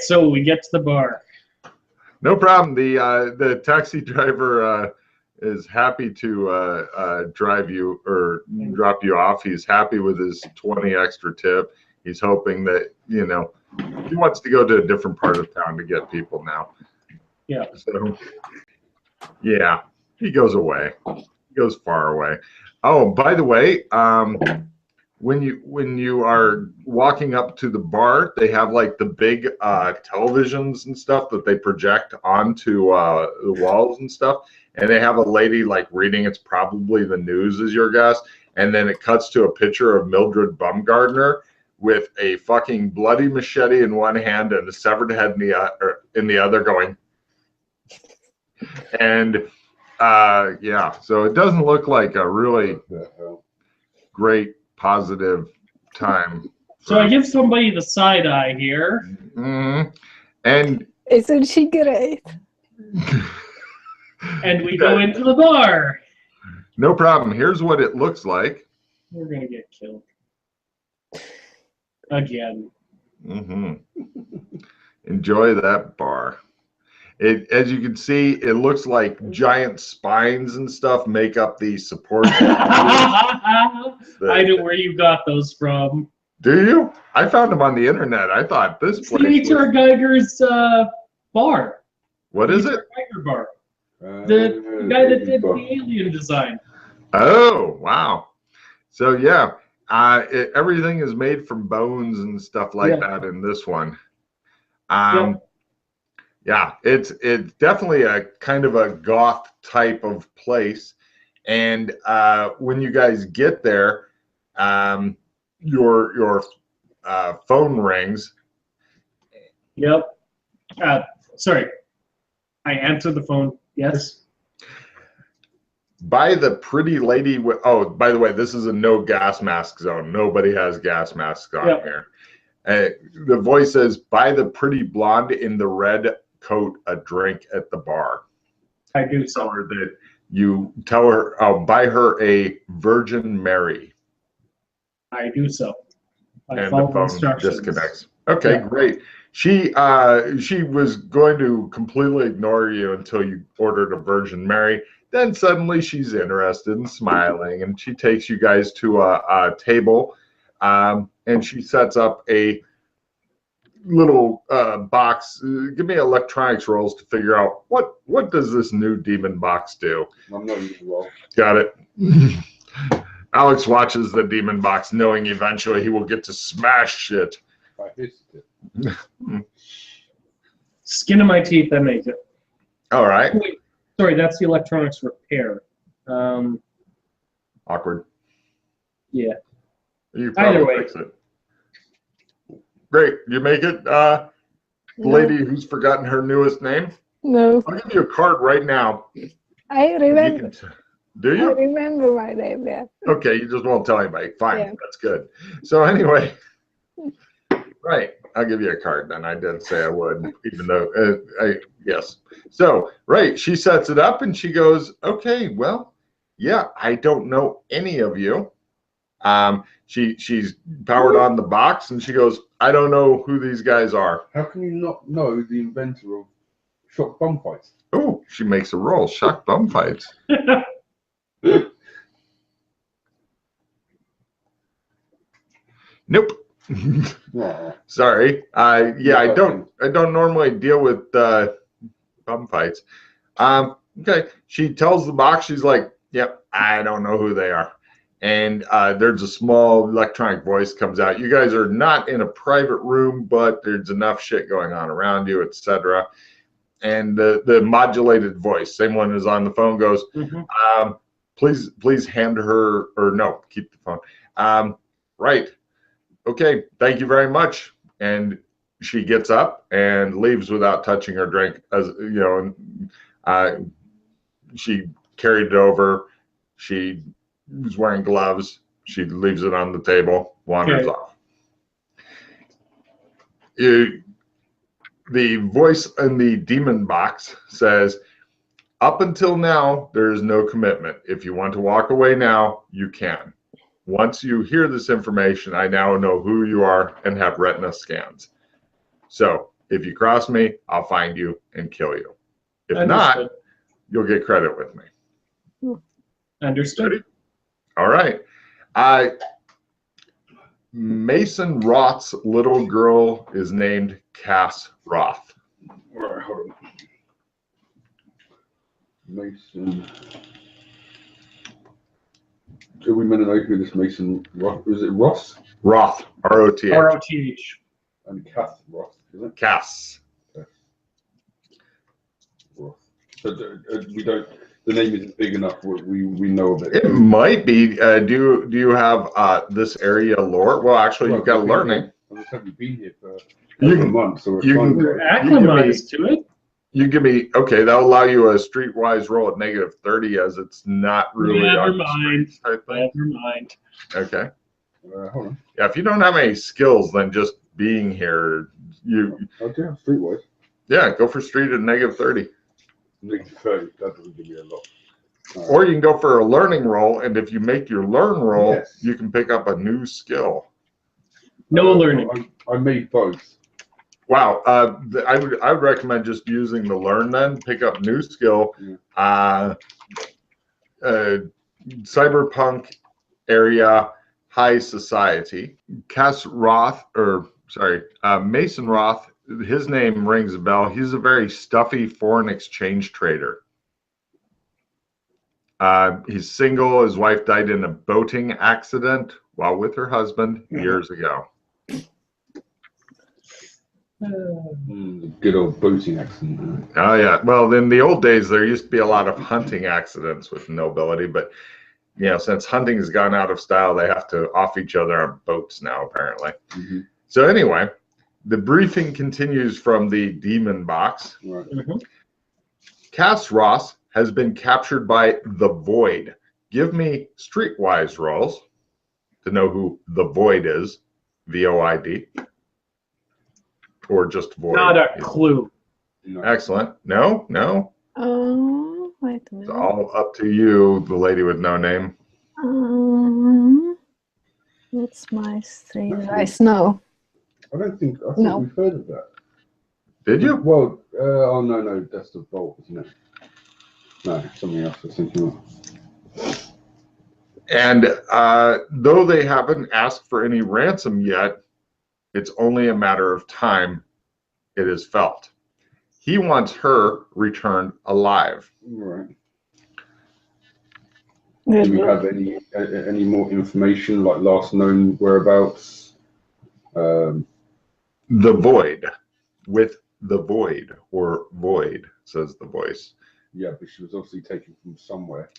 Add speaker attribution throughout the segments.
Speaker 1: so we get to the bar.
Speaker 2: No problem. The taxi driver is happy to drive you or drop you off. He's happy with his 20 extra tip. He's hoping that, you know, he wants to go to a different part of town to get people now.
Speaker 1: Yeah.
Speaker 2: So, yeah, he goes away. He goes far away. Oh, by the way, when you are walking up to the bar, they have like the big televisions and stuff that they project onto the walls and stuff. And they have a lady like reading, it's probably the news is your guess. And then it cuts to a picture of Mildred Bumgardner with a fucking bloody machete in one hand and a severed head in the other going. And yeah, so it doesn't look like a really great positive time.
Speaker 1: So I give somebody the side eye here.
Speaker 2: Mm-hmm. And
Speaker 3: isn't she great?
Speaker 1: And we go into the bar.
Speaker 2: No problem. Here's what it looks like.
Speaker 1: We're gonna get killed again.
Speaker 2: Mm-hmm. Enjoy that bar. As you can see, it looks like giant spines and stuff make up the support.
Speaker 1: I know where you got those from.
Speaker 2: Do you? I found them on the internet. I thought this place.
Speaker 1: H.R. Geiger's bar.
Speaker 2: What is it?
Speaker 1: Geiger bar. The guy that did the alien design.
Speaker 2: Oh, wow. So yeah, everything is made from bones and stuff like that in this one. Yeah, it's definitely a kind of a goth type of place. And when you guys get there, your phone rings.
Speaker 1: Yep. Sorry. I answered the phone. Yes.
Speaker 2: By the pretty lady. Oh, by the way, this is a no gas mask zone. Nobody has gas masks on here. The voice says, "Buy the pretty blonde in the red coat a drink at the bar."
Speaker 1: I do so.
Speaker 2: Tell her that you tell her, I'll buy her a Virgin Mary.
Speaker 1: I do so.
Speaker 2: And the phone disconnects. Okay, great. She was going to completely ignore you until you ordered a Virgin Mary. Then suddenly she's interested and smiling, and she takes you guys to a table, and she sets up a little box. Give me electronics rolls to figure out what does this new demon box do.
Speaker 4: I'm not using roll.
Speaker 2: Got it. Alex watches the demon box, knowing eventually he will get to smash shit.
Speaker 4: I hissed it.
Speaker 1: Skin of my teeth, I make it.
Speaker 2: All right.
Speaker 1: Wait, sorry, that's the electronics repair.
Speaker 2: Awkward.
Speaker 1: Yeah.
Speaker 2: You probably fix it. Great. You make it, the lady who's forgotten her newest name?
Speaker 3: No.
Speaker 2: I'll give you a card right now.
Speaker 3: I remember.
Speaker 2: Do you?
Speaker 3: I remember my name, yeah.
Speaker 2: Okay, you just won't tell anybody. Fine, that's good. So anyway, right, I'll give you a card then. I did say I would, even though, yes. So, right, she sets it up and she goes, okay, well, yeah, I don't know any of you. She's powered on the box and she goes, I don't know who these guys are.
Speaker 4: How can you not know the inventor of shock bum fights?
Speaker 2: Oh, she makes a roll. Shock bum fights. Nope. Sorry. Yeah, I don't normally deal with bum fights. Okay. She tells the box, she's like, yep, I don't know who they are. And there's a small electronic voice comes out. You guys are not in a private room, but there's enough shit going on around you, etc. And the modulated voice, same one as on the phone, goes, please hand her, or no, keep the phone. Right. Okay, thank you very much. And she gets up and leaves without touching her drink. As you know, she carried it over. She was wearing gloves. She leaves it on the table, wanders off. The voice in the demon box says, up until now, there is no commitment. If you want to walk away now, you can. Once you hear this information, I now know who you are and have retina scans. So If you cross me, I'll find you and kill you. If
Speaker 1: Understood.
Speaker 2: not, you'll get credit with me.
Speaker 1: Understood.
Speaker 2: Ready? All right. Mason Roth's little girl is named Cass Roth.
Speaker 4: All right, hold on. Mason. Do we meant to know who this Mason Roth? Was it Ross?
Speaker 2: Roth, R-O-T-H.
Speaker 1: ROTH.
Speaker 4: And Kath Roth, is it?
Speaker 2: Cass.
Speaker 4: Roth. So we don't. The name isn't big enough. We know of it.
Speaker 2: It might be. Do you have this area lore? Well, actually, you've got
Speaker 4: we've
Speaker 2: learning.
Speaker 4: I just haven't been here for
Speaker 2: You
Speaker 4: a
Speaker 2: can-
Speaker 4: month, so
Speaker 2: you can-
Speaker 1: We're acclimatized to it.
Speaker 2: You give me, okay, that'll allow you a streetwise roll at -30 as it's not really
Speaker 1: Never
Speaker 2: on the
Speaker 1: mind.
Speaker 2: streets type thing.
Speaker 1: Never mind.
Speaker 2: Okay.
Speaker 4: Hold on.
Speaker 2: Yeah, if you don't have any skills, then just being here,
Speaker 4: I do have streetwise.
Speaker 2: yeah, go for street at -30.
Speaker 4: -30. That doesn't give me a lot.
Speaker 2: Or you can go for a learning roll, and if you make your learn roll,
Speaker 4: Yes.
Speaker 2: you can pick up a new skill.
Speaker 1: No learning.
Speaker 4: I made both.
Speaker 2: Wow, I would recommend just using the learn then. Pick up new skill. Cyberpunk area high society. Mason Roth. His name rings a bell. He's a very stuffy foreign exchange trader. He's single. His wife died in a boating accident while with her husband years ago.
Speaker 4: Good old boating accent.
Speaker 2: Oh yeah. Well, in the old days, there used to be a lot of hunting accidents with nobility, but since hunting has gone out of style, they have to off each other on boats now, apparently.
Speaker 4: Mm-hmm.
Speaker 2: So anyway, the briefing continues from the demon box.
Speaker 4: Right.
Speaker 2: Cass Ross has been captured by the Void. Give me streetwise rolls to know who the Void is, V-O-I-D. Or just Void.
Speaker 1: Not a clue.
Speaker 2: Excellent. No.
Speaker 3: Oh, wait a
Speaker 2: It's
Speaker 3: minute.
Speaker 2: all up to you, the lady with no name.
Speaker 3: What's my streetwise? No.
Speaker 4: I don't think. I thought
Speaker 3: No.
Speaker 4: we've heard of that.
Speaker 2: Did you?
Speaker 4: Well, no, that's the Vault, isn't it? No, something else I was thinking of.
Speaker 2: And though they haven't asked for any ransom yet, it's only a matter of time, it is felt. He wants her returned alive.
Speaker 4: Right.
Speaker 3: Good
Speaker 4: Do we
Speaker 3: luck.
Speaker 4: have any more information, like last known whereabouts?
Speaker 2: The Void, with the Void, or Void, says the voice.
Speaker 4: Yeah, but she was obviously taken from somewhere.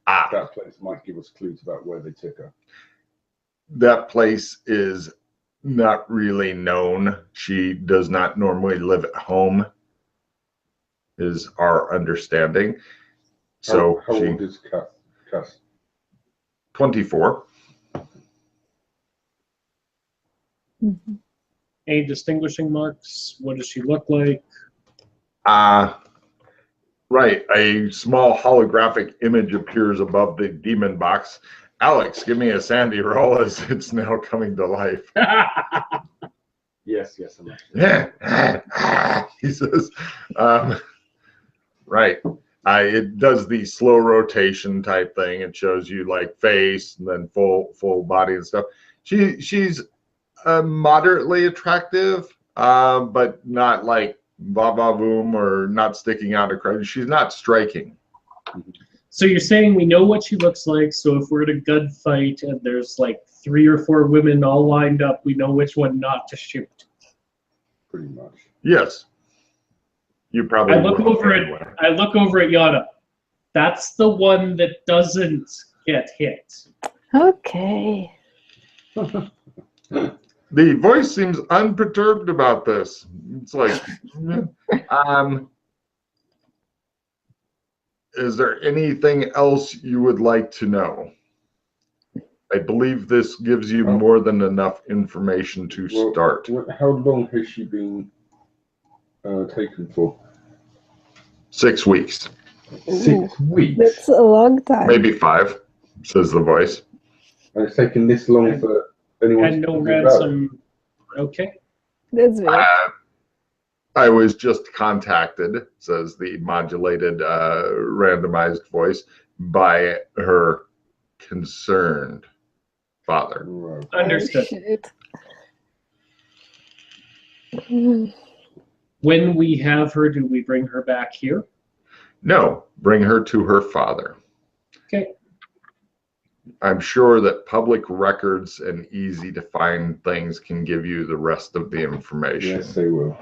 Speaker 2: Ah,
Speaker 4: That place might give us clues about where they took her.
Speaker 2: that place is not really known. She does not normally live at home, is our understanding. So
Speaker 4: how
Speaker 2: she
Speaker 4: old is Cass?
Speaker 2: 24.
Speaker 3: Mhm.
Speaker 1: Any distinguishing marks? What does she look like?
Speaker 2: Right. A small holographic image appears above the demon box. Alex, give me a Sandy roll as it's now coming to life.
Speaker 4: Yes, I'm actually.
Speaker 2: He says, right. It does the slow rotation type thing. It shows you like face and then full body and stuff. She's moderately attractive, but not like boom or not sticking out a crowd. She's not striking.
Speaker 1: So you're saying we know what she looks like, so if we're at a gunfight and there's like 3 or 4 women all lined up, we know which one not to shoot.
Speaker 4: Pretty much.
Speaker 2: Yes. You probably
Speaker 1: I look
Speaker 2: will
Speaker 1: over
Speaker 2: anyway.
Speaker 1: at Yana. That's the one that doesn't get hit.
Speaker 3: Okay.
Speaker 2: The voice seems unperturbed about this. It's like, is there anything else you would like to know? I believe this gives you more than enough information to start.
Speaker 4: How long has she been taken for?
Speaker 2: 6 weeks,
Speaker 4: 6 weeks.
Speaker 3: That's a long time.
Speaker 2: maybe 5, says the voice.
Speaker 4: And it's taken this long for anyone
Speaker 1: And
Speaker 4: to
Speaker 1: no
Speaker 4: figure it out.
Speaker 1: ransom. Okay.
Speaker 3: That's weird.
Speaker 2: I was just contacted, says the modulated, randomized voice, by her concerned father.
Speaker 4: Right.
Speaker 1: Understood.
Speaker 3: Shit.
Speaker 1: When we have her, do we bring her back here?
Speaker 2: No, bring her to her father.
Speaker 1: Okay.
Speaker 2: I'm sure that public records and easy to find things can give you the rest of the information.
Speaker 4: Yes, they will.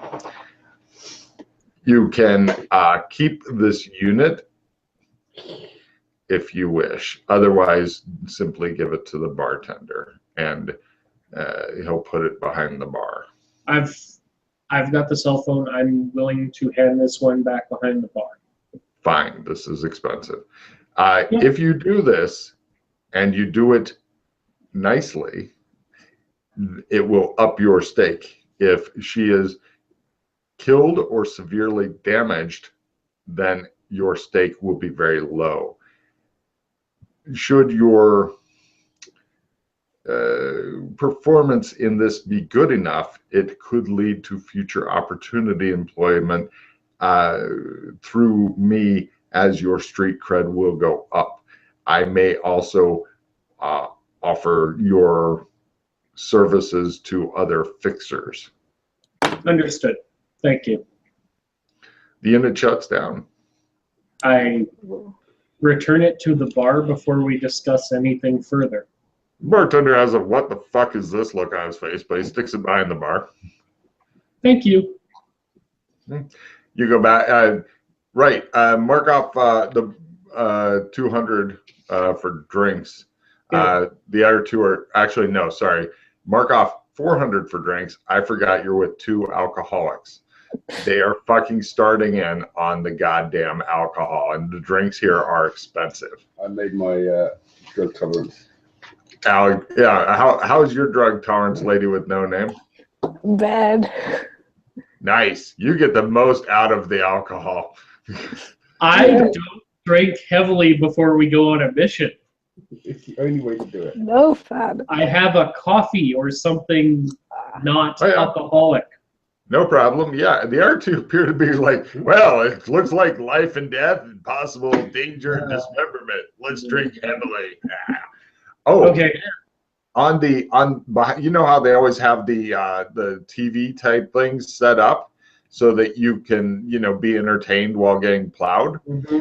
Speaker 2: You can keep this unit if you wish. Otherwise, simply give it to the bartender, and he'll put it behind the bar.
Speaker 1: I've got the cell phone. I'm willing to hand this one back behind the bar.
Speaker 2: Fine, this is expensive.
Speaker 1: Yeah.
Speaker 2: If you do this and you do it nicely, it will up your stake. If she is killed or severely damaged, then your stake will be very low. Should your performance in this be good enough, it could lead to future opportunity employment through me, as your street cred will go up. I may also offer your services to other fixers.
Speaker 1: Understood. Thank you.
Speaker 2: The unit shuts down.
Speaker 1: I return it to the bar before we discuss anything further.
Speaker 2: Bartender has a "what the fuck is this" look on his face, but he sticks it behind the bar.
Speaker 1: Thank you.
Speaker 2: You go back, right? Mark off the 200 for drinks.
Speaker 1: Yeah.
Speaker 2: The other two are actually no, sorry. Mark off 400 for drinks. I forgot you're with two alcoholics. They are fucking starting in on the goddamn alcohol, and the drinks here are expensive.
Speaker 4: I made my drug tolerance.
Speaker 2: Yeah. How's your drug tolerance, lady with no name?
Speaker 3: Bad.
Speaker 2: Nice. You get the most out of the alcohol.
Speaker 1: I don't drink heavily before we go on a mission.
Speaker 4: It's the only way to do it.
Speaker 3: No fun.
Speaker 1: I have a coffee or something not
Speaker 2: Oh, yeah.
Speaker 1: alcoholic.
Speaker 2: No problem. Yeah, the other two appear to be like, well, it looks like life and death and possible danger and dismemberment. Let's drink heavily. Oh,
Speaker 1: Okay.
Speaker 2: You know how they always have the TV type things set up so that you can, be entertained while getting plowed.
Speaker 1: Mm-hmm.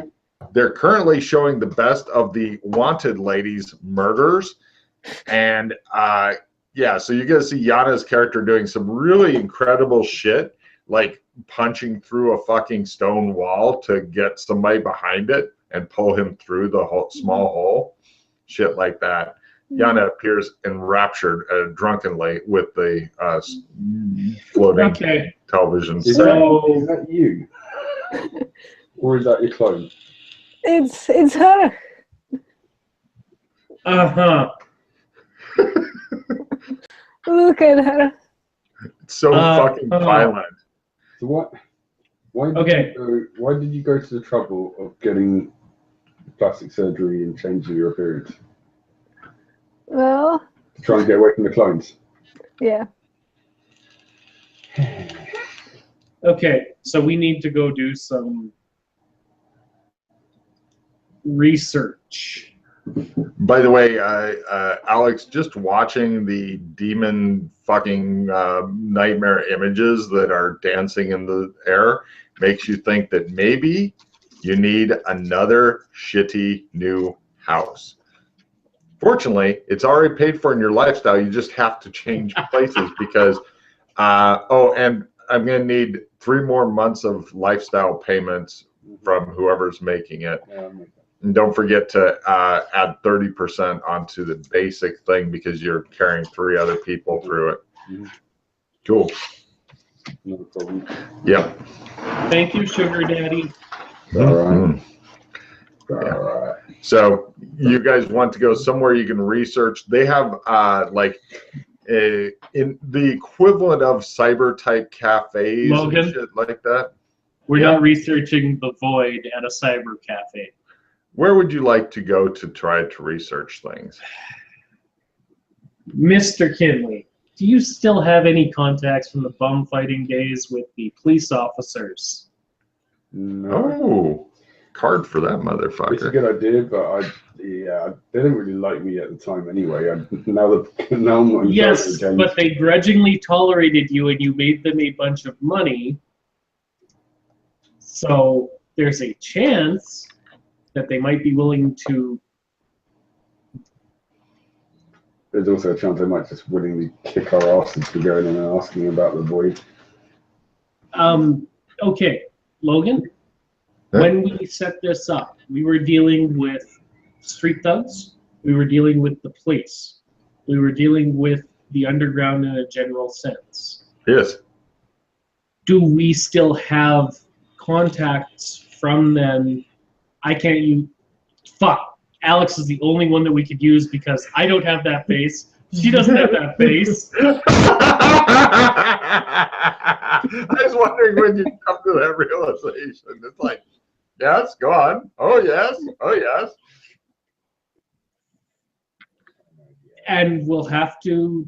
Speaker 2: They're currently showing the best of the wanted ladies' murders, and so you get to see Yana's character doing some really incredible shit, like punching through a fucking stone wall to get somebody behind it and pull him through the whole small hole, shit like that. Yana appears enraptured drunkenly with the floating television.
Speaker 4: Is that you? Or is that your clone?
Speaker 3: It's her.
Speaker 1: Uh-huh.
Speaker 3: Look at her.
Speaker 2: It's so fucking violent.
Speaker 4: So what? Why did you go to the trouble of getting plastic surgery and changing your appearance?
Speaker 3: Well,
Speaker 4: To try and get away from the clones.
Speaker 3: yeah.
Speaker 1: Okay, so we need to go do some research.
Speaker 2: By the way, Alex, just watching the demon fucking nightmare images that are dancing in the air makes you think that maybe you need another shitty new house. Fortunately, it's already paid for in your lifestyle. You just have to change places because, and I'm going to need 3 more months of lifestyle payments from whoever's making it. And don't forget to add 30% onto the basic thing because you're carrying 3 other people through it. Cool.
Speaker 4: No problem.
Speaker 2: Yep.
Speaker 1: Thank you, Sugar Daddy.
Speaker 4: All right.
Speaker 2: Mm-hmm.
Speaker 4: All right.
Speaker 2: So you guys want to go somewhere you can research. They have in the equivalent of cyber type cafes
Speaker 1: Logan?
Speaker 2: and shit like that.
Speaker 1: We're not researching the void at a cyber cafe.
Speaker 2: Where would you like to go to try to research things?
Speaker 1: Mr. Kinley, do you still have any contacts from the bum fighting days with the police officers?
Speaker 4: No.
Speaker 2: Oh, card for that
Speaker 4: It's a
Speaker 2: motherfucker.
Speaker 4: good idea, but they didn't really like me at the time anyway. Now I'm not in
Speaker 1: Yes,
Speaker 4: games.
Speaker 1: but they grudgingly tolerated you and you made them a bunch of money. So there's a chance that they might be willing to.
Speaker 4: There's also a chance they might just willingly kick our asses for going in and asking about the void.
Speaker 1: Okay, Logan, when we set this up, we were dealing with street thugs, we were dealing with the police, we were dealing with the underground in a general sense.
Speaker 2: Yes.
Speaker 1: Do we still have contacts from them? I can't use. Fuck. Alex is the only one that we could use because I don't have that face. She doesn't have that face.
Speaker 2: I was wondering when you come to that realization. It's like, yes, go on. Oh, yes. Oh, yes.
Speaker 1: And we'll have to.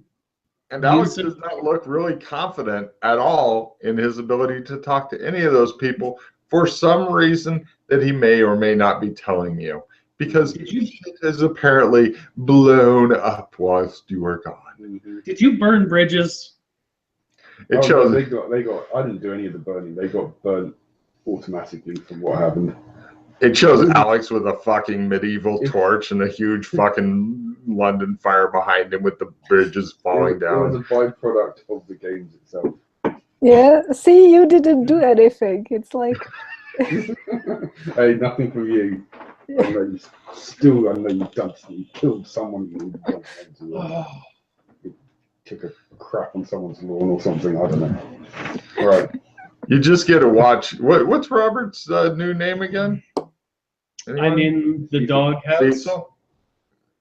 Speaker 2: And Alex does not look really confident at all in his ability to talk to any of those people for some reason that he may or may not be telling you. Because shit is apparently blown up whilst you are gone.
Speaker 1: Did you burn bridges?
Speaker 2: It shows.
Speaker 4: They got. I didn't do any of the burning. They got burnt automatically from what happened.
Speaker 2: It shows Alex with a fucking medieval torch and a huge fucking London fire behind him with the bridges falling down.
Speaker 4: It was a byproduct of the games itself.
Speaker 3: Yeah, see, you didn't do anything. It's like,
Speaker 4: Hey, nothing from you. I know you know you've done something. You killed someone you don't want to. You took a crap on someone's lawn or something. I don't know. All right.
Speaker 2: You just get to watch. What's Robert's new name again? Anyone?
Speaker 1: I'm in the doghouse.
Speaker 2: Cecil?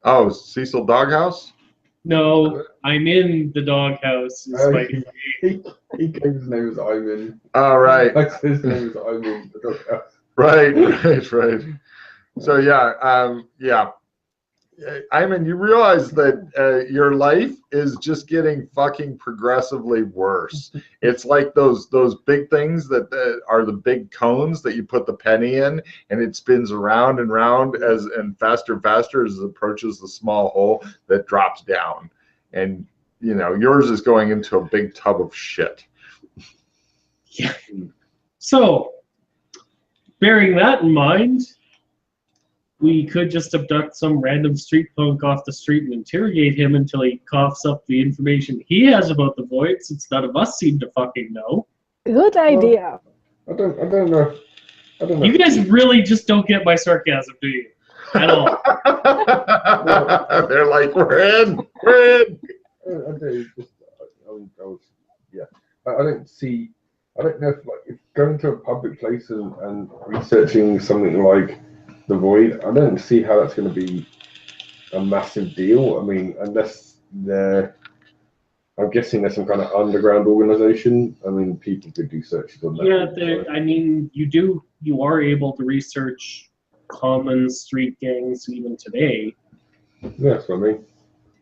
Speaker 2: Oh, Cecil Doghouse?
Speaker 1: No, I'm in the doghouse.
Speaker 4: He gave his name as Ivan.
Speaker 2: Oh, right.
Speaker 4: His name is Ivan. The doghouse.
Speaker 2: Right. So yeah. I mean, you realize that your life is just getting fucking progressively worse. It's like those big things that are the big cones that you put the penny in, and it spins around and round and faster and faster as it approaches the small hole that drops down. And you know, yours is going into a big tub of shit.
Speaker 1: Yeah. So, bearing that in mind, we could just abduct some random street punk off the street and interrogate him until he coughs up the information he has about the void, since none of us seem to fucking know.
Speaker 3: good idea.
Speaker 4: I don't know.
Speaker 1: You guys really just don't get my sarcasm, do you? At all.
Speaker 2: They're like, we're in.
Speaker 4: I don't know if going to a public place and researching something like the void, I don't see how that's going to be a massive deal. I mean, unless I'm guessing there's some kind of underground organization. I mean, people could do searches on that.
Speaker 1: Yeah, I mean, you are able to research common street gangs even today.
Speaker 4: Yeah, that's what I mean.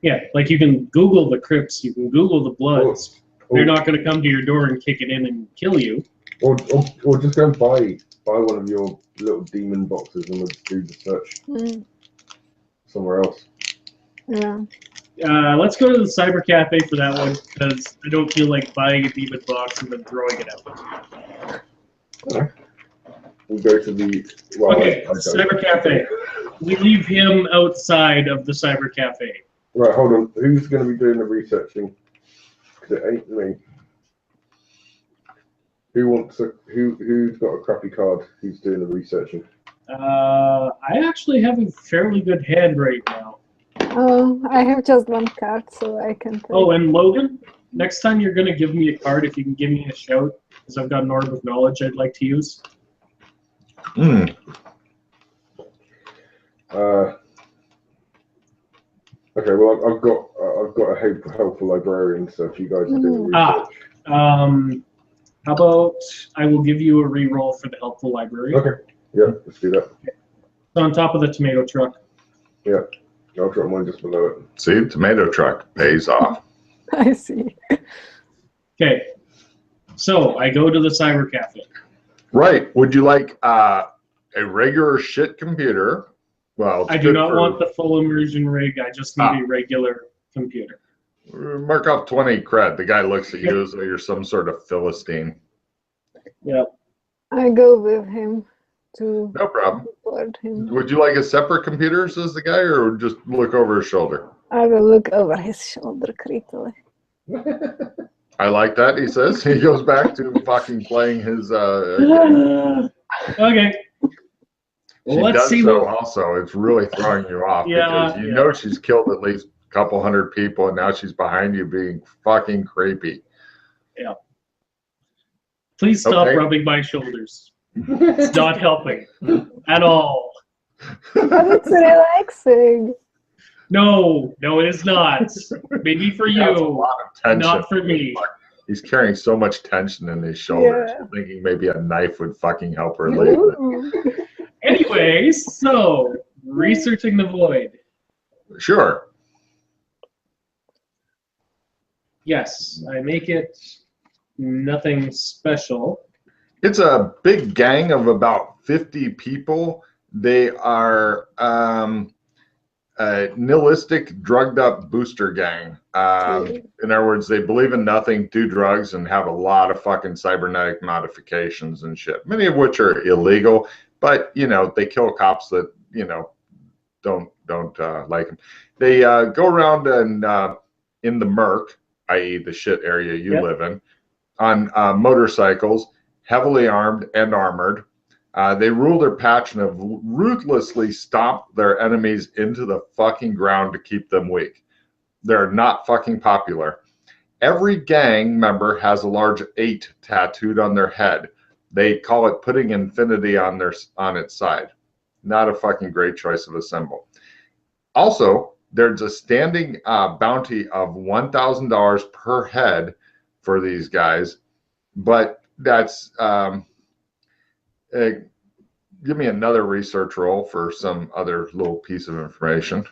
Speaker 1: Yeah, like you can Google the Crips, you can Google the Bloods. They're not going to come to your door and kick it in and kill you.
Speaker 4: Or just go and buy one of your little demon boxes and do the search somewhere else.
Speaker 3: Yeah.
Speaker 1: Let's go to the cyber cafe for that one, because I don't feel like buying a demon box and then throwing it out.
Speaker 4: Okay. We'll go to the...
Speaker 1: Okay, cyber cafe. We leave him outside of the cyber cafe.
Speaker 4: Right, hold on. Who's going to be doing the researching? Because it ain't me. Who's got a crappy card? Who's doing the researching?
Speaker 1: I actually have a fairly good hand right now.
Speaker 3: Oh, I have just one card, so I can take.
Speaker 1: Oh, and Logan, next time you're going to give me a card, if you can give me a shout, because I've got an orb of knowledge I'd like to use.
Speaker 4: Okay, well, I've got a helpful librarian, so if you guys are doing research.
Speaker 1: How about I will give you a reroll for the helpful librarian.
Speaker 4: Okay, yeah, let's do that.
Speaker 1: It's on top of the tomato truck.
Speaker 4: Yeah, I'll drop mine just below it.
Speaker 2: See, tomato truck pays off.
Speaker 3: I see.
Speaker 1: Okay. So I go to the cyber cafe.
Speaker 2: Right. Would you like a regular shit computer? Well,
Speaker 1: I do not want the full immersion rig. I just need a regular computer.
Speaker 2: Mark off 20 cred. The guy looks at you as though you're some sort of Philistine.
Speaker 1: Yep.
Speaker 3: I go with him to
Speaker 2: No problem.
Speaker 3: support him.
Speaker 2: Would you like a separate computer, says the guy, or just look over his shoulder?
Speaker 3: I will look over his shoulder creepily.
Speaker 2: I like that, he says. He goes back to fucking playing his...
Speaker 1: Okay.
Speaker 2: She
Speaker 1: Let's
Speaker 2: does
Speaker 1: see
Speaker 2: so
Speaker 1: what...
Speaker 2: also. It's really throwing you off because you
Speaker 1: Yeah.
Speaker 2: know she's killed at least a couple hundred people, and now she's behind you being fucking creepy.
Speaker 1: Yeah. Please stop
Speaker 2: Okay.
Speaker 1: rubbing my shoulders. It's not helping at all.
Speaker 3: But it's relaxing.
Speaker 1: No, it is not. Maybe for
Speaker 2: He has a
Speaker 1: you,
Speaker 2: lot of tension.
Speaker 1: not for me.
Speaker 2: He's carrying so much tension in his shoulders.
Speaker 3: Yeah.
Speaker 2: Thinking maybe a knife would fucking help her relieve it.
Speaker 3: Ooh.
Speaker 1: Anyway, so researching the void.
Speaker 2: Sure.
Speaker 1: Yes, I make it nothing special.
Speaker 2: It's a big gang of about 50 people. They are a nihilistic, drugged up booster gang. In other words, they believe in nothing, do drugs, and have a lot of fucking cybernetic modifications and shit. Many of which are illegal, but you know they kill cops that don't like them. They go around and in the Merc, i.e., the shit area you live in, on motorcycles, heavily armed and armored. They rule their patch and have ruthlessly stomped their enemies into the fucking ground to keep them weak. They're not fucking popular. Every gang member has a large 8 tattooed on their head. They call it putting infinity on its side. Not a fucking great choice of a symbol. Also, there's a standing bounty of $1,000 per head for these guys, but that's give me another research roll for some other little piece of information.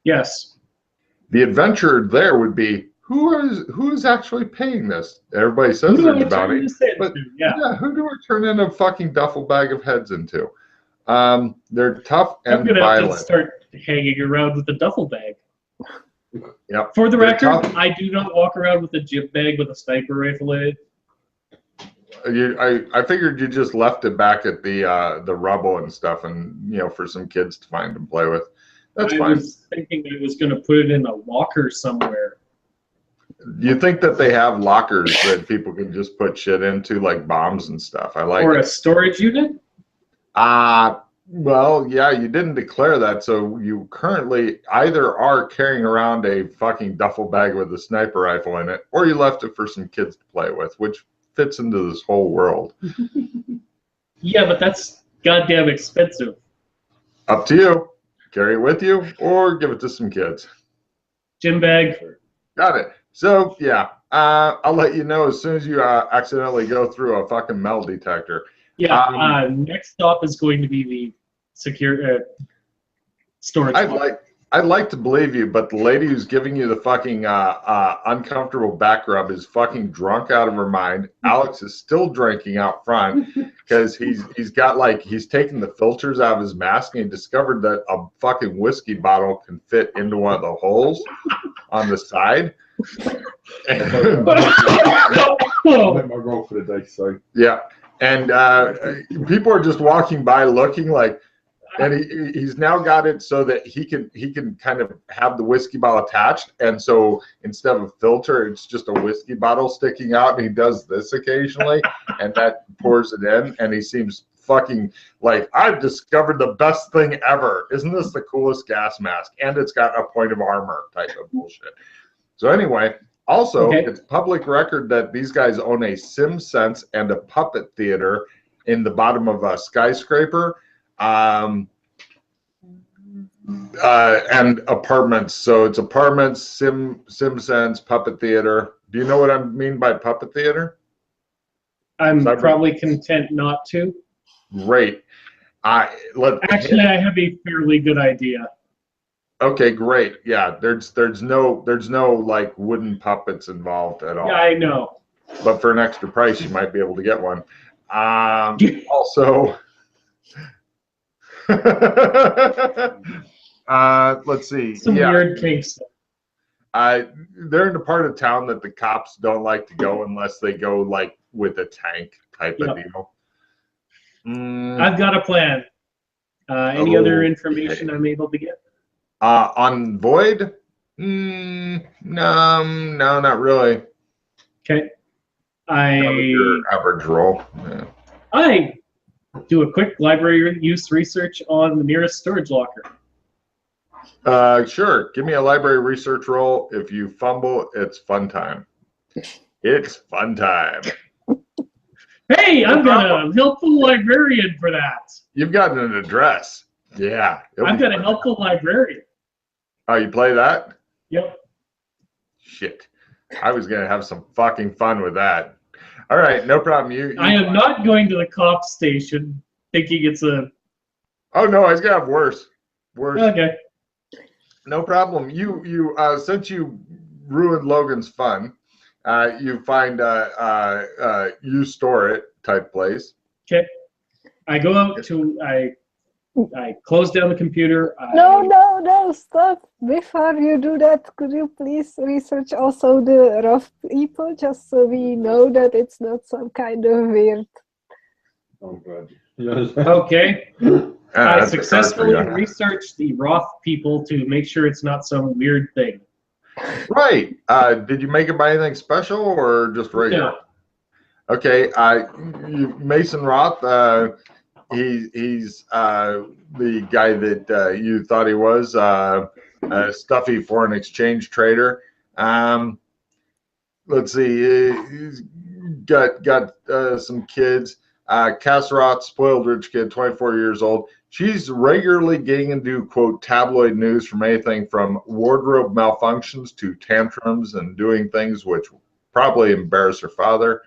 Speaker 1: Yes.
Speaker 2: The adventure there would be who is actually paying this? Everybody says
Speaker 1: Who do
Speaker 2: there's
Speaker 1: I
Speaker 2: a
Speaker 1: turn
Speaker 2: bounty,
Speaker 1: this into?
Speaker 2: but
Speaker 1: Yeah.
Speaker 2: who do I turn in a fucking duffel bag of heads into? They're tough
Speaker 1: I'm
Speaker 2: and
Speaker 1: gonna
Speaker 2: violent.
Speaker 1: have to start hanging around with a duffel bag.
Speaker 2: Yep.
Speaker 1: For the
Speaker 2: They're
Speaker 1: record,
Speaker 2: tough.
Speaker 1: I do not walk around with a gym bag with a sniper rifle in it.
Speaker 2: I figured you just left it back at the rubble and stuff, and for some kids to find and play with. That's
Speaker 1: I
Speaker 2: fine.
Speaker 1: was thinking I was gonna put it in a locker somewhere.
Speaker 2: You think that they have lockers that people can just put shit into, like bombs and stuff? I like
Speaker 1: Or a
Speaker 2: it.
Speaker 1: storage unit?
Speaker 2: Well, yeah, you didn't declare that, so you currently either are carrying around a fucking duffel bag with a sniper rifle in it, or you left it for some kids to play with, which fits into this whole world.
Speaker 1: Yeah, but that's goddamn expensive.
Speaker 2: Up to you. Carry it with you, or give it to some kids.
Speaker 1: Gym bag.
Speaker 2: Got it. So, yeah, I'll let you know as soon as you accidentally go through a fucking metal detector.
Speaker 1: Yeah, next stop is going to be the secure storage.
Speaker 2: I'd like to believe you, but the lady who's giving you the fucking uncomfortable back rub is fucking drunk out of her mind. Alex is still drinking out front because he's taken the filters out of his mask and he discovered that a fucking whiskey bottle can fit into one of the holes on the side.
Speaker 4: I let my roll for the day, so
Speaker 2: Yeah. And people are just walking by looking like, and he's now got it so that he can kind of have the whiskey bottle attached. And so instead of a filter, it's just a whiskey bottle sticking out. And he does this occasionally and that pours it in. And he seems fucking like, I've discovered the best thing ever. Isn't this the coolest gas mask? And it's got a point of armor type of bullshit. So anyway, also, It's public record that these guys own a SimSense and a puppet theater in the bottom of a skyscraper, and apartments. So it's apartments, SimSense, puppet theater. Do you know what I mean by puppet theater?
Speaker 1: I'm probably content not to.
Speaker 2: Great.
Speaker 1: Actually, I have a fairly good idea.
Speaker 2: Okay, great. Yeah, there's no like wooden puppets involved at all.
Speaker 1: Yeah, I know.
Speaker 2: But for an extra price, you might be able to get one. Also, let's see.
Speaker 1: Some weird kinks.
Speaker 2: They're in the part of town that the cops don't like to go unless they go like with a tank type of deal.
Speaker 1: I've got a plan. Any other information I'm able to get?
Speaker 2: On Void? No, not really.
Speaker 1: Okay.
Speaker 2: Your average roll. Yeah.
Speaker 1: I do a quick library use research on the nearest storage locker.
Speaker 2: Sure. Give me a library research roll. If you fumble, it's fun time. It's fun time.
Speaker 1: Hey, I've got a helpful librarian for that.
Speaker 2: You've got an address. Yeah.
Speaker 1: I've got a helpful librarian.
Speaker 2: Oh, you play that?
Speaker 1: Yep.
Speaker 2: Shit. I was going to have some fucking fun with that. All right, no problem.
Speaker 1: I am not going to the cop station thinking it's a...
Speaker 2: Oh, no, it's going to have worse. Worse.
Speaker 1: Okay.
Speaker 2: No problem. You since you ruined Logan's fun, you find you store it type place.
Speaker 1: Okay. I go out to... I close down the computer.
Speaker 3: No, stop. Before you do that, could you please research also the rough people, just so we know that it's not some kind of weird...
Speaker 4: I'm glad. Yes.
Speaker 1: Okay. I
Speaker 2: That's
Speaker 1: successfully researched the Roth people to make sure it's not some weird thing.
Speaker 2: Right. Did you make it by anything special or just regular?
Speaker 1: No.
Speaker 2: Okay. Mason Roth. He's the guy that you thought he was, a stuffy foreign exchange trader. Let's see, he's got some kids. Cass Roth, spoiled rich kid, 24 years old. She's regularly getting into, quote, tabloid news from anything from wardrobe malfunctions to tantrums and doing things which probably embarrass her father.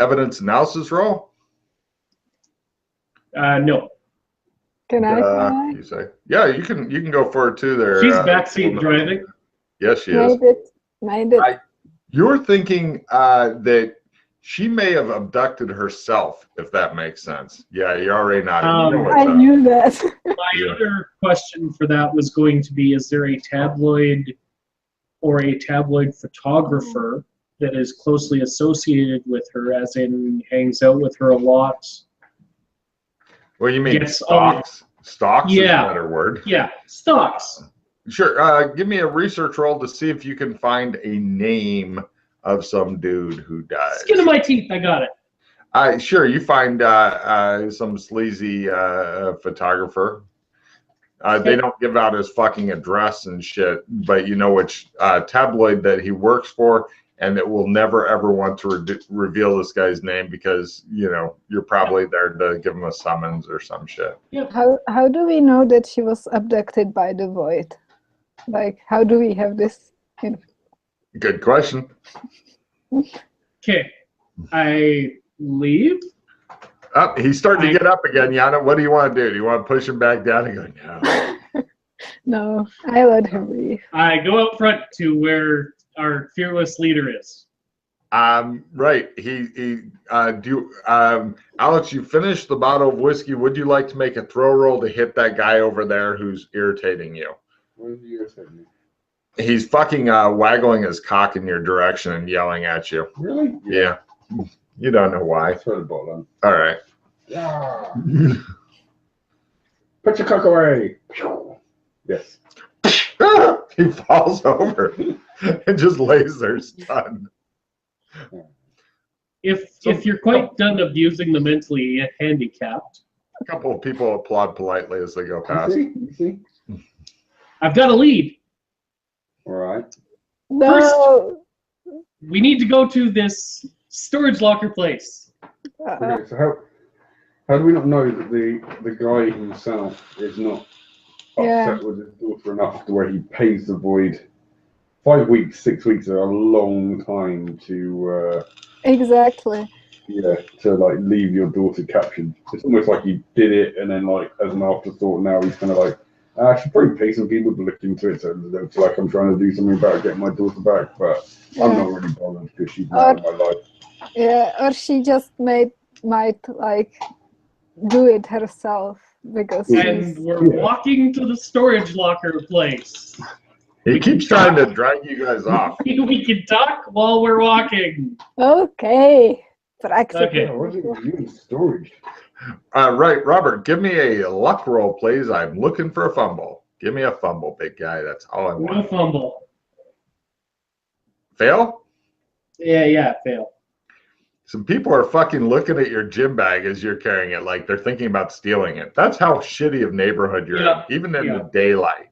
Speaker 2: Evidence analysis role?
Speaker 1: No.
Speaker 3: Can I try?
Speaker 2: You say? Yeah, you can go for it too. There.
Speaker 1: She's backseat driving.
Speaker 2: Yes, she is.
Speaker 3: Made it.
Speaker 2: You're thinking that she may have abducted herself, if that makes sense. Yeah, you already nodded.
Speaker 3: I knew that.
Speaker 1: My other question for that was going to be: is there a tabloid or a tabloid photographer that is closely associated with her, as in hangs out with her a lot?
Speaker 2: Well, you mean stocks? Stocks is a better word.
Speaker 1: Yeah, stocks.
Speaker 2: Sure. Give me a research roll to see if you can find a name of some dude who died.
Speaker 1: Skin of my teeth, I got it.
Speaker 2: Sure, you find some sleazy photographer. They don't give out his fucking address and shit, but you know which tabloid that he works for, and it will never ever want to reveal this guy's name because, you know, you're probably there to give him a summons or some shit.
Speaker 1: Yep.
Speaker 3: How do we know that she was abducted by the Void? Like, how do we have this?
Speaker 2: Good question.
Speaker 1: Okay, I leave.
Speaker 2: Oh, he's starting to get up again, Yana. What do you want to do? Do you want to push him back down and go, no?
Speaker 3: No, I let him leave.
Speaker 1: I go out front to where our fearless leader is.
Speaker 2: Right. Alex, you finished the bottle of whiskey. Would you like to make a throw roll to hit that guy over there who's irritating you?
Speaker 4: What is he irritating?
Speaker 2: He's fucking waggling his cock in your direction and yelling at you.
Speaker 4: Really?
Speaker 2: Yeah. You don't know why.
Speaker 4: Throw the bottle on.
Speaker 2: All right.
Speaker 4: Yeah. Put your cock away. Yes.
Speaker 2: He falls over and just lays there stunned.
Speaker 1: If you're quite done abusing the mentally handicapped,
Speaker 2: A couple of people applaud politely as they go past.
Speaker 4: You see?
Speaker 1: I've got a lead.
Speaker 4: All right.
Speaker 3: No.
Speaker 1: We need to go to this storage locker place.
Speaker 4: Okay, so how do we not know that the guy himself is not upset with his daughter enough to where he pays the Void? 5 weeks, 6 weeks are a long time to
Speaker 3: Exactly.
Speaker 4: to like leave your daughter captured. It's almost like he did it and then like as an afterthought now he's kind of like, I should probably pay some people to look into it so it looks like I'm trying to do something about getting my daughter back, but I'm not really bothered because she's not in my life.
Speaker 3: Yeah, or she just might like do it herself because
Speaker 1: And we're walking to the storage locker place.
Speaker 2: He keeps trying to drag you guys off.
Speaker 1: We can talk while we're walking.
Speaker 3: okay. Practical.
Speaker 1: Okay.
Speaker 4: Oh, what are you in storage?
Speaker 2: Right, Robert, give me a luck roll, please. I'm looking for a fumble. Give me a fumble, big guy. That's all I want.
Speaker 1: No fumble.
Speaker 2: Fail?
Speaker 1: Yeah, fail.
Speaker 2: Some people are fucking looking at your gym bag as you're carrying it like they're thinking about stealing it. That's how shitty of neighborhood you're in, even in the daylight.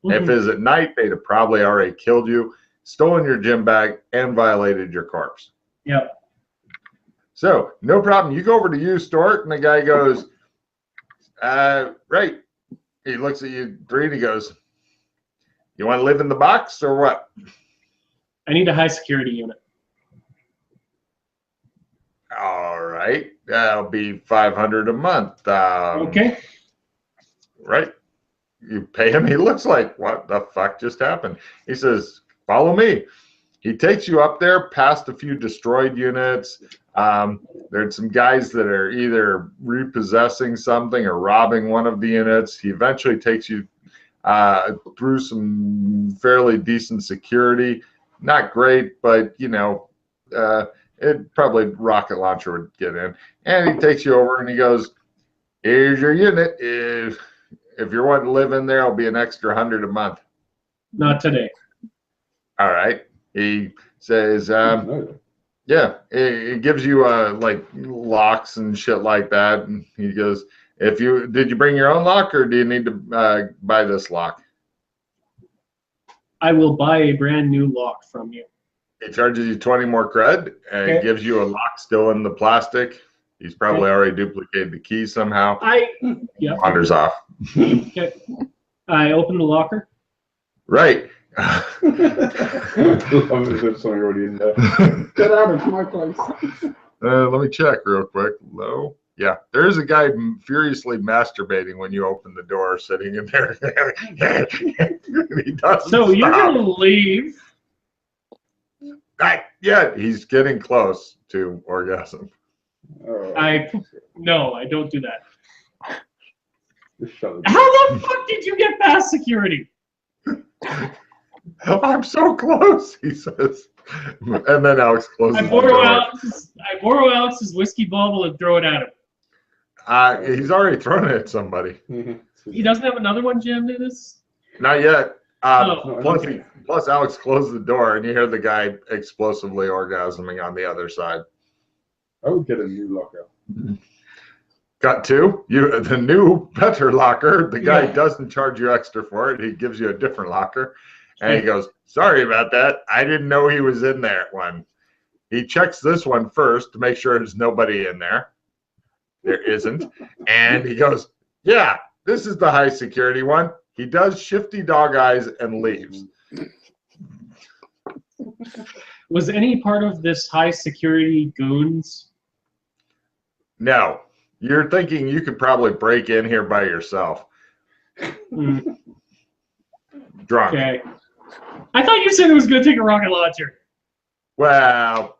Speaker 2: If it was at night, they'd have probably already killed you, stolen your gym bag, and violated your corpse.
Speaker 1: Yep.
Speaker 2: So, no problem. You go over to you, Stuart, and the guy goes, right. He looks at you, and he goes, you want to live in the box or what?
Speaker 1: I need a high security unit.
Speaker 2: All right. That'll be $500 a month.
Speaker 1: Okay.
Speaker 2: Right. You pay him. He looks like, what the fuck just happened? He says, follow me. He takes you up there past a few destroyed units. There's some guys that are either repossessing something or robbing one of the units. He eventually takes you through some fairly decent security. Not great, but, you know, it probably rocket launcher would get in. And he takes you over and he goes, here's your unit. If you're wanting to live in there, it'll be an extra $100 a month.
Speaker 1: Not today.
Speaker 2: All right. He says, yeah, it gives you like locks and shit like that. And he goes, did you bring your own lock or do you need to buy this lock?
Speaker 1: I will buy a brand new lock from you.
Speaker 2: He charges you 20 more cred and gives you a lock still in the plastic. He's probably already duplicated the key somehow. Wanders off.
Speaker 1: Okay. I open the locker.
Speaker 2: Right.
Speaker 4: I love it. There's something already in there. Get out of my place.
Speaker 2: Let me check real quick. Low. Yeah, there's a guy furiously masturbating when you open the door, sitting in there. He doesn't
Speaker 1: So you're
Speaker 2: stop.
Speaker 1: gonna leave.
Speaker 2: Yeah, he's getting close to orgasm.
Speaker 1: No, I don't do that.
Speaker 4: Just shut it.
Speaker 1: How the fuck did you get past security?
Speaker 2: I'm so close, he says. And then Alex closes
Speaker 1: I
Speaker 2: the door.
Speaker 1: borrow Alex's whiskey bottle and throw it at him.
Speaker 2: He's already thrown it at somebody.
Speaker 1: He doesn't have another one jammed in his?
Speaker 2: Not yet.
Speaker 1: Oh.
Speaker 2: Plus, Alex closed the door, and you hear the guy explosively orgasming on the other side.
Speaker 4: I would get a new locker.
Speaker 2: Got two. The new better locker. The guy doesn't charge you extra for it. He gives you a different locker, and he goes, "Sorry about that. I didn't know he was in there." He checks this one first to make sure there's nobody in there. There isn't, and he goes, "Yeah, this is the high security one." He does shifty dog eyes and leaves.
Speaker 1: Was any part of this high security goons?
Speaker 2: No. You're thinking you could probably break in here by yourself.
Speaker 1: Mm.
Speaker 2: Drunk.
Speaker 1: Okay. I thought you said it was going to take a rocket launcher.
Speaker 2: Well,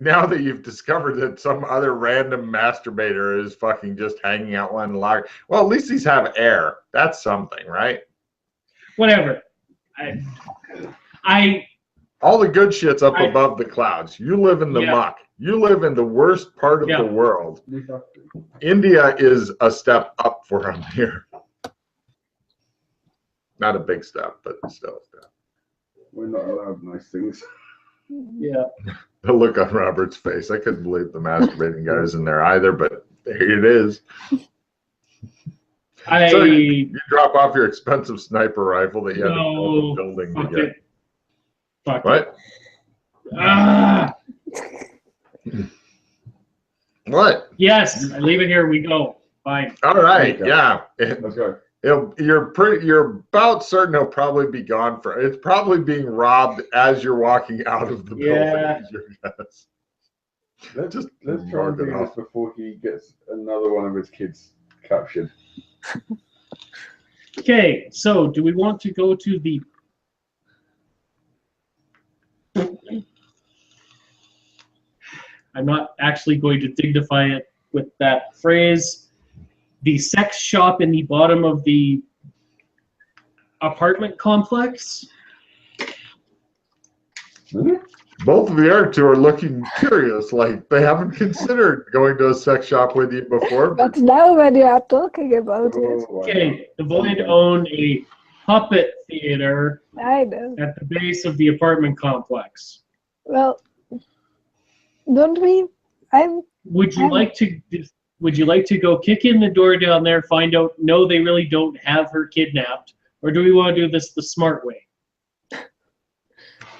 Speaker 2: now that you've discovered that some other random masturbator is fucking just hanging out one locker, well, at least these have air. That's something, right?
Speaker 1: Whatever.
Speaker 2: All the good shit's up above the clouds. You live in the muck. You live in the worst part of the world. India is a step up from here. Not a big step, but still a step.
Speaker 4: We're not allowed nice things.
Speaker 1: Yeah.
Speaker 2: The look on Robert's face. I couldn't believe the masturbating guy was in there either, but there it is. So you drop off your expensive sniper rifle that you had to build a building to get.
Speaker 1: Fuck
Speaker 2: what? What?
Speaker 1: Yes, I leave it here. We go. Fine.
Speaker 2: All right. Yeah.
Speaker 4: Let's go.
Speaker 2: You're about certain he'll probably be gone for. It's probably being robbed as you're walking out of the building.
Speaker 4: Let's try and do this before he gets another one of his kids captured.
Speaker 1: Okay, so do we want to go to the... I'm not actually going to dignify it with that phrase. The sex shop in the bottom of the apartment complex.
Speaker 2: Both of the other two are looking curious, like they haven't considered going to a sex shop with you before.
Speaker 3: But now when you are talking about it,
Speaker 1: Okay, the Void owned a puppet theater
Speaker 3: I know.
Speaker 1: at the base of the apartment complex.
Speaker 3: Well, don't we?
Speaker 1: Would you like to go kick in the door down there, find out, no, they really don't have her kidnapped, or do we want to do this the smart way?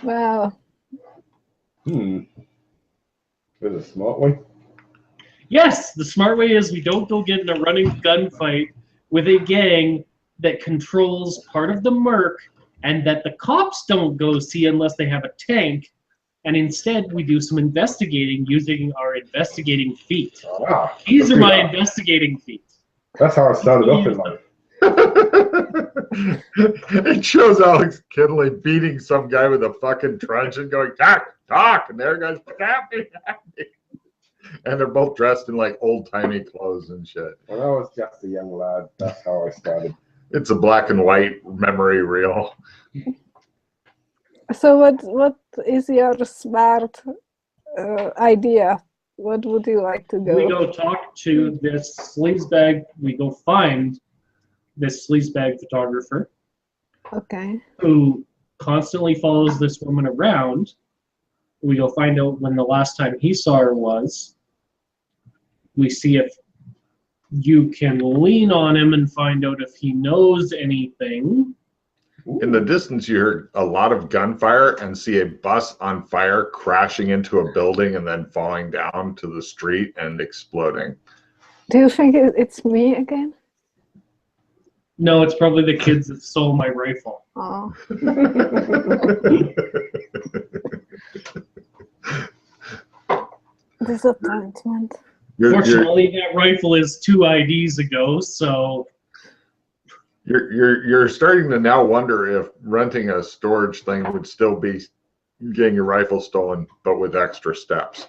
Speaker 3: Wow.
Speaker 4: There's a smart way.
Speaker 1: Yes, the smart way is we don't go get in a running gunfight with a gang that controls part of the Merc and that the cops don't go see unless they have a tank, and instead we do some investigating using our investigating feet.
Speaker 4: Ah,
Speaker 1: These are my investigating feet.
Speaker 4: That's how I started off in life.
Speaker 2: It shows Alex Kinley beating some guy with a fucking truncheon going, talk, talk, and there goes, tap me. And they're both dressed in like old-timey clothes and shit.
Speaker 4: When I was just a young lad, that's how I started.
Speaker 2: It's a black and white memory reel.
Speaker 3: So what is your smart idea? What would you like to go?
Speaker 1: We go talk to this sleazebag, we go find this sleazebag photographer
Speaker 3: Okay.
Speaker 1: who constantly follows this woman around. We go find out when the last time he saw her was. We see if you can lean on him and find out if he knows anything.
Speaker 2: In the distance, you hear a lot of gunfire and see a bus on fire crashing into a building and then falling down to the street and exploding.
Speaker 3: Do you think it's me again?
Speaker 1: No, it's probably the kids that stole my rifle.
Speaker 3: Oh. Disappointment.
Speaker 1: Fortunately, that rifle is 2 IDs ago, so...
Speaker 2: You're starting to now wonder if renting a storage thing would still be getting your rifle stolen, but with extra steps.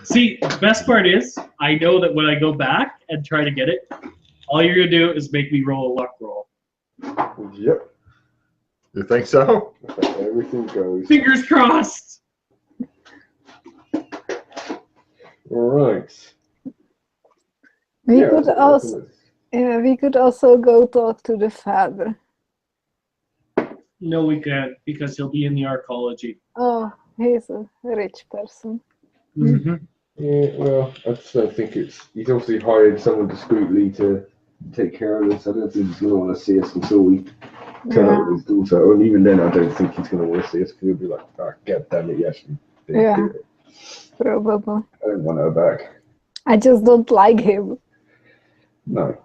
Speaker 1: See, the best part is, I know that when I go back and try to get it, all you're going to do is make me roll a luck roll.
Speaker 4: Yep.
Speaker 2: You think so?
Speaker 4: Everything goes.
Speaker 1: Fingers crossed!
Speaker 4: All right.
Speaker 3: We could also go talk to the father.
Speaker 1: No, we can't, because he'll be in the arcology.
Speaker 3: Oh, he's a rich person.
Speaker 1: Mm-hmm.
Speaker 4: Yeah, well, I just don't think he's obviously hired someone discreetly to take care of this. I don't think he's going to want to see us until we turn up with his daughter. And even then, I don't think he's going to want to see us because he'll be like, oh, God damn it, yes.
Speaker 3: Yeah, probably.
Speaker 4: I don't want her back.
Speaker 3: I just don't like him.
Speaker 4: No.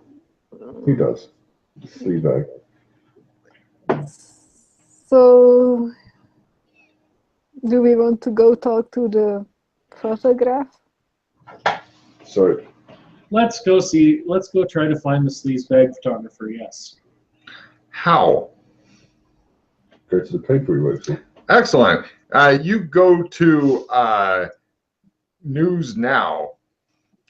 Speaker 4: Who does? Sleazebag.
Speaker 3: So, do we want to go talk to the photograph?
Speaker 4: Sorry.
Speaker 1: Let's go try to find the sleazebag photographer, yes.
Speaker 2: How?
Speaker 4: Go to the paper he works for.
Speaker 2: Excellent. You go to News Now.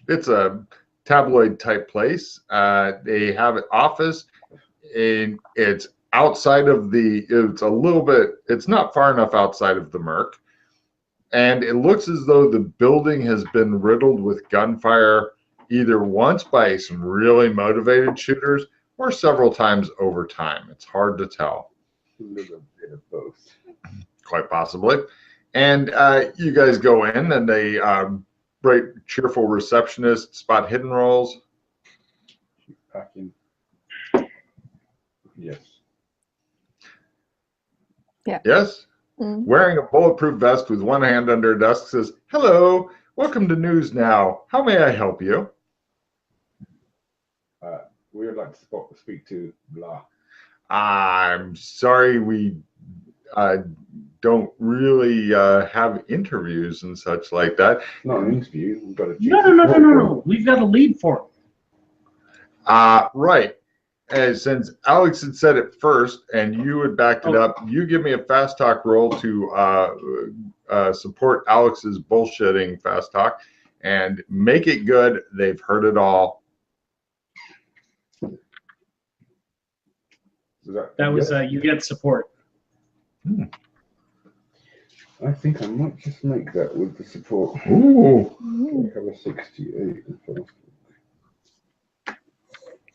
Speaker 2: It's a tabloid type place. They have an office, and it's outside of it's not far enough outside of the Merc. And it looks as though the building has been riddled with gunfire either once by some really motivated shooters or several times over time. It's hard to tell.
Speaker 4: A little bit of both.
Speaker 2: Quite possibly. And you guys go in, and they bright, cheerful receptionist spot hidden rolls.
Speaker 4: Packing. Yes.
Speaker 3: Yeah.
Speaker 2: Yes?
Speaker 3: Mm.
Speaker 2: Wearing a bulletproof vest with one hand under her desk says, "Hello, welcome to News Now. How may I help you?"
Speaker 4: We would like to speak to blah.
Speaker 2: I'm sorry, we don't really have interviews and such like that.
Speaker 4: Not an interview. We've got a
Speaker 1: No. We've got a lead for him.
Speaker 2: Right. And since Alex had said it first and you had backed it up, you give me a fast talk roll to support Alex's bullshitting fast talk and make it good. They've heard it all.
Speaker 1: That was you get support.
Speaker 4: I think I might just make that with the support.
Speaker 2: Ooh.
Speaker 4: I have a 68.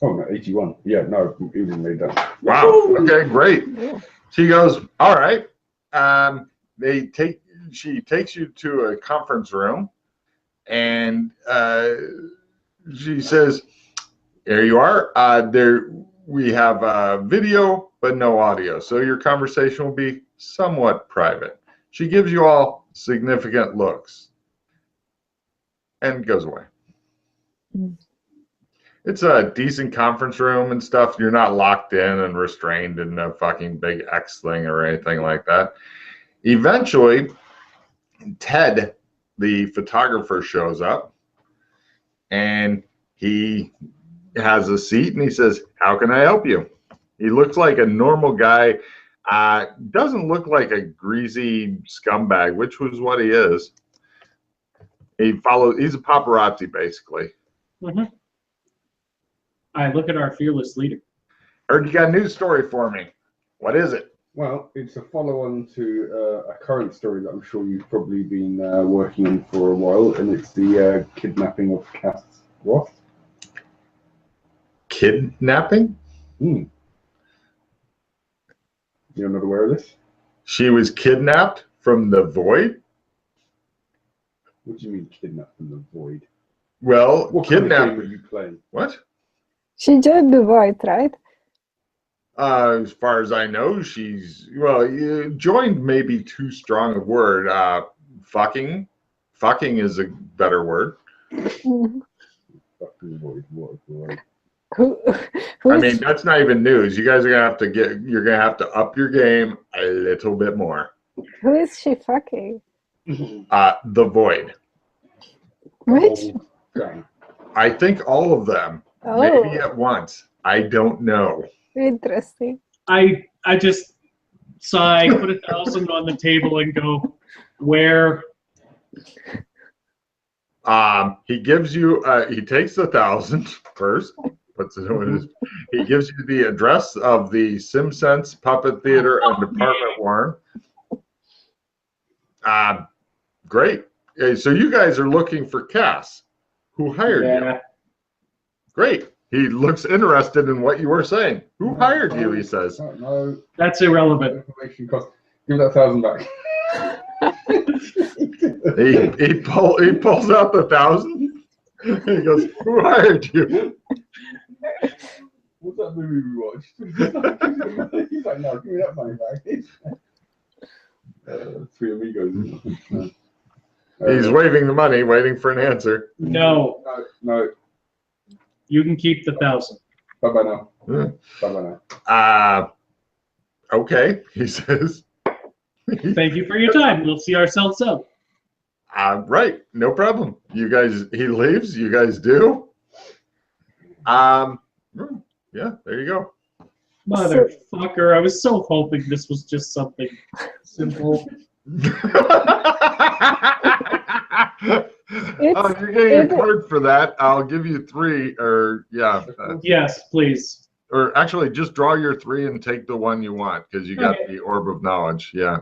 Speaker 4: Oh, no, 81. Yeah, no, even made that.
Speaker 2: Wow. Okay, great. She goes, all right. She takes you to a conference room and she says, here you are. We have video, but no audio. So your conversation will be somewhat private. She gives you all significant looks and goes away. It's a decent conference room and stuff. You're not locked in and restrained in a fucking big X thing or anything like that. Eventually, Ted, the photographer, shows up and he has a seat and he says, how can I help you? He looks like a normal guy. Doesn't look like a greasy scumbag, which was what he is. He's a paparazzi, basically.
Speaker 1: Mm-hmm. I look at our fearless leader.
Speaker 2: Heard you got a news story for me. What is it?
Speaker 4: Well, it's a follow-on to a current story that I'm sure you've probably been working on for a while, and it's the kidnapping of Cass Roth.
Speaker 2: Kidnapping?
Speaker 4: You're not aware of this?
Speaker 2: She was kidnapped from the void?
Speaker 4: What do you mean kidnapped from the void?
Speaker 2: Well,
Speaker 4: what
Speaker 2: kidnapped.
Speaker 4: kind of game are you playing?
Speaker 2: What?
Speaker 3: She joined the void, right?
Speaker 2: As far as I know, she's joined may be too strong a word. Fucking is a better word.
Speaker 4: Fucking void. What a void.
Speaker 2: I mean, that's not even news. You guys are you're gonna have to up your game a little bit more.
Speaker 3: Who is she fucking?
Speaker 2: The void.
Speaker 3: Which?
Speaker 2: I think all of them.
Speaker 3: Oh.
Speaker 2: Maybe at once. I don't know.
Speaker 3: Interesting.
Speaker 1: I just sigh, put 1,000 on the table and go, where?
Speaker 2: He gives you he takes 1,000 first, puts it in his, he gives you the address of the SimSense Puppet Theater and Department Warren. Great. So you guys are looking for Cass, who hired you. Great. He looks interested in what you were saying. Who hired you, he says.
Speaker 4: No.
Speaker 1: That's irrelevant.
Speaker 4: Information cost. Give that 1,000 back.
Speaker 2: he pulls out the 1,000. He goes, who hired you?
Speaker 4: What's that movie we watched? He's like, no, give me that money back. Three Amigos.
Speaker 2: He's waving the money, waiting for an answer.
Speaker 1: No.
Speaker 4: No.
Speaker 1: You can keep the 1,000.
Speaker 4: Bye-bye now. Bye-bye now.
Speaker 2: Okay, he says.
Speaker 1: Thank you for your time. We'll see ourselves out.
Speaker 2: Right, no problem. You guys, he leaves. You guys do. Yeah, there you go.
Speaker 1: Motherfucker, I was so hoping this was just something simple.
Speaker 2: You're getting a card for that. I'll give you 3, or yeah.
Speaker 1: Yes, please.
Speaker 2: Or actually, just draw your 3 and take the one you want because you got the Orb of Knowledge. Yeah.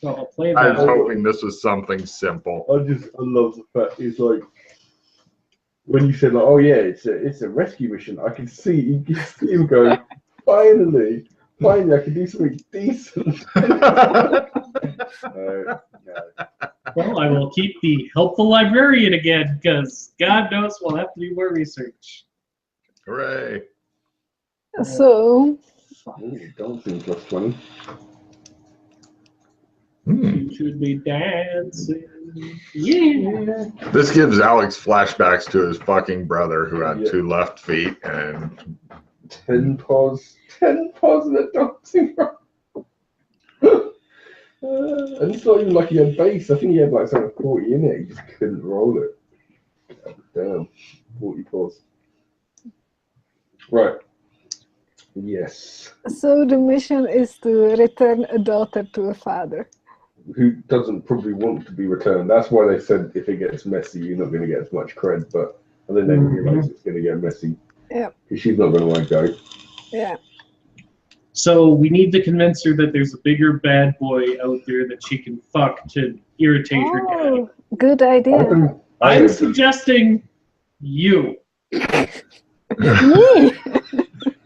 Speaker 1: So I'll play that.
Speaker 2: I was hoping this was something simple.
Speaker 4: I love the fact it's like when you said like, oh yeah, it's a rescue mission. I can see him go. Finally, I can do something decent.
Speaker 1: Well, I will keep the helpful librarian again, because God knows we'll have to do more research.
Speaker 2: Hooray.
Speaker 3: So...
Speaker 4: Dancing plus 20.
Speaker 1: You should be dancing. Yeah.
Speaker 2: This gives Alex flashbacks to his fucking brother who had 2 left feet and...
Speaker 4: 10 paws in the dancing room. And it's not even like he had base. I think he had like something 40 in it. He just couldn't roll it. God damn. 40 paws. Right. Yes.
Speaker 3: So the mission is to return a daughter to a father.
Speaker 4: Who doesn't probably want to be returned? That's why they said if it gets messy, you're not going to get as much cred. But and then they realize it's going to get messy.
Speaker 3: Yeah.
Speaker 4: She's not going to want to go.
Speaker 3: Yeah.
Speaker 1: So we need to convince her that there's a bigger bad boy out there that she can fuck to irritate her dad.
Speaker 3: Oh, good idea.
Speaker 1: I'm suggesting you.
Speaker 3: Me?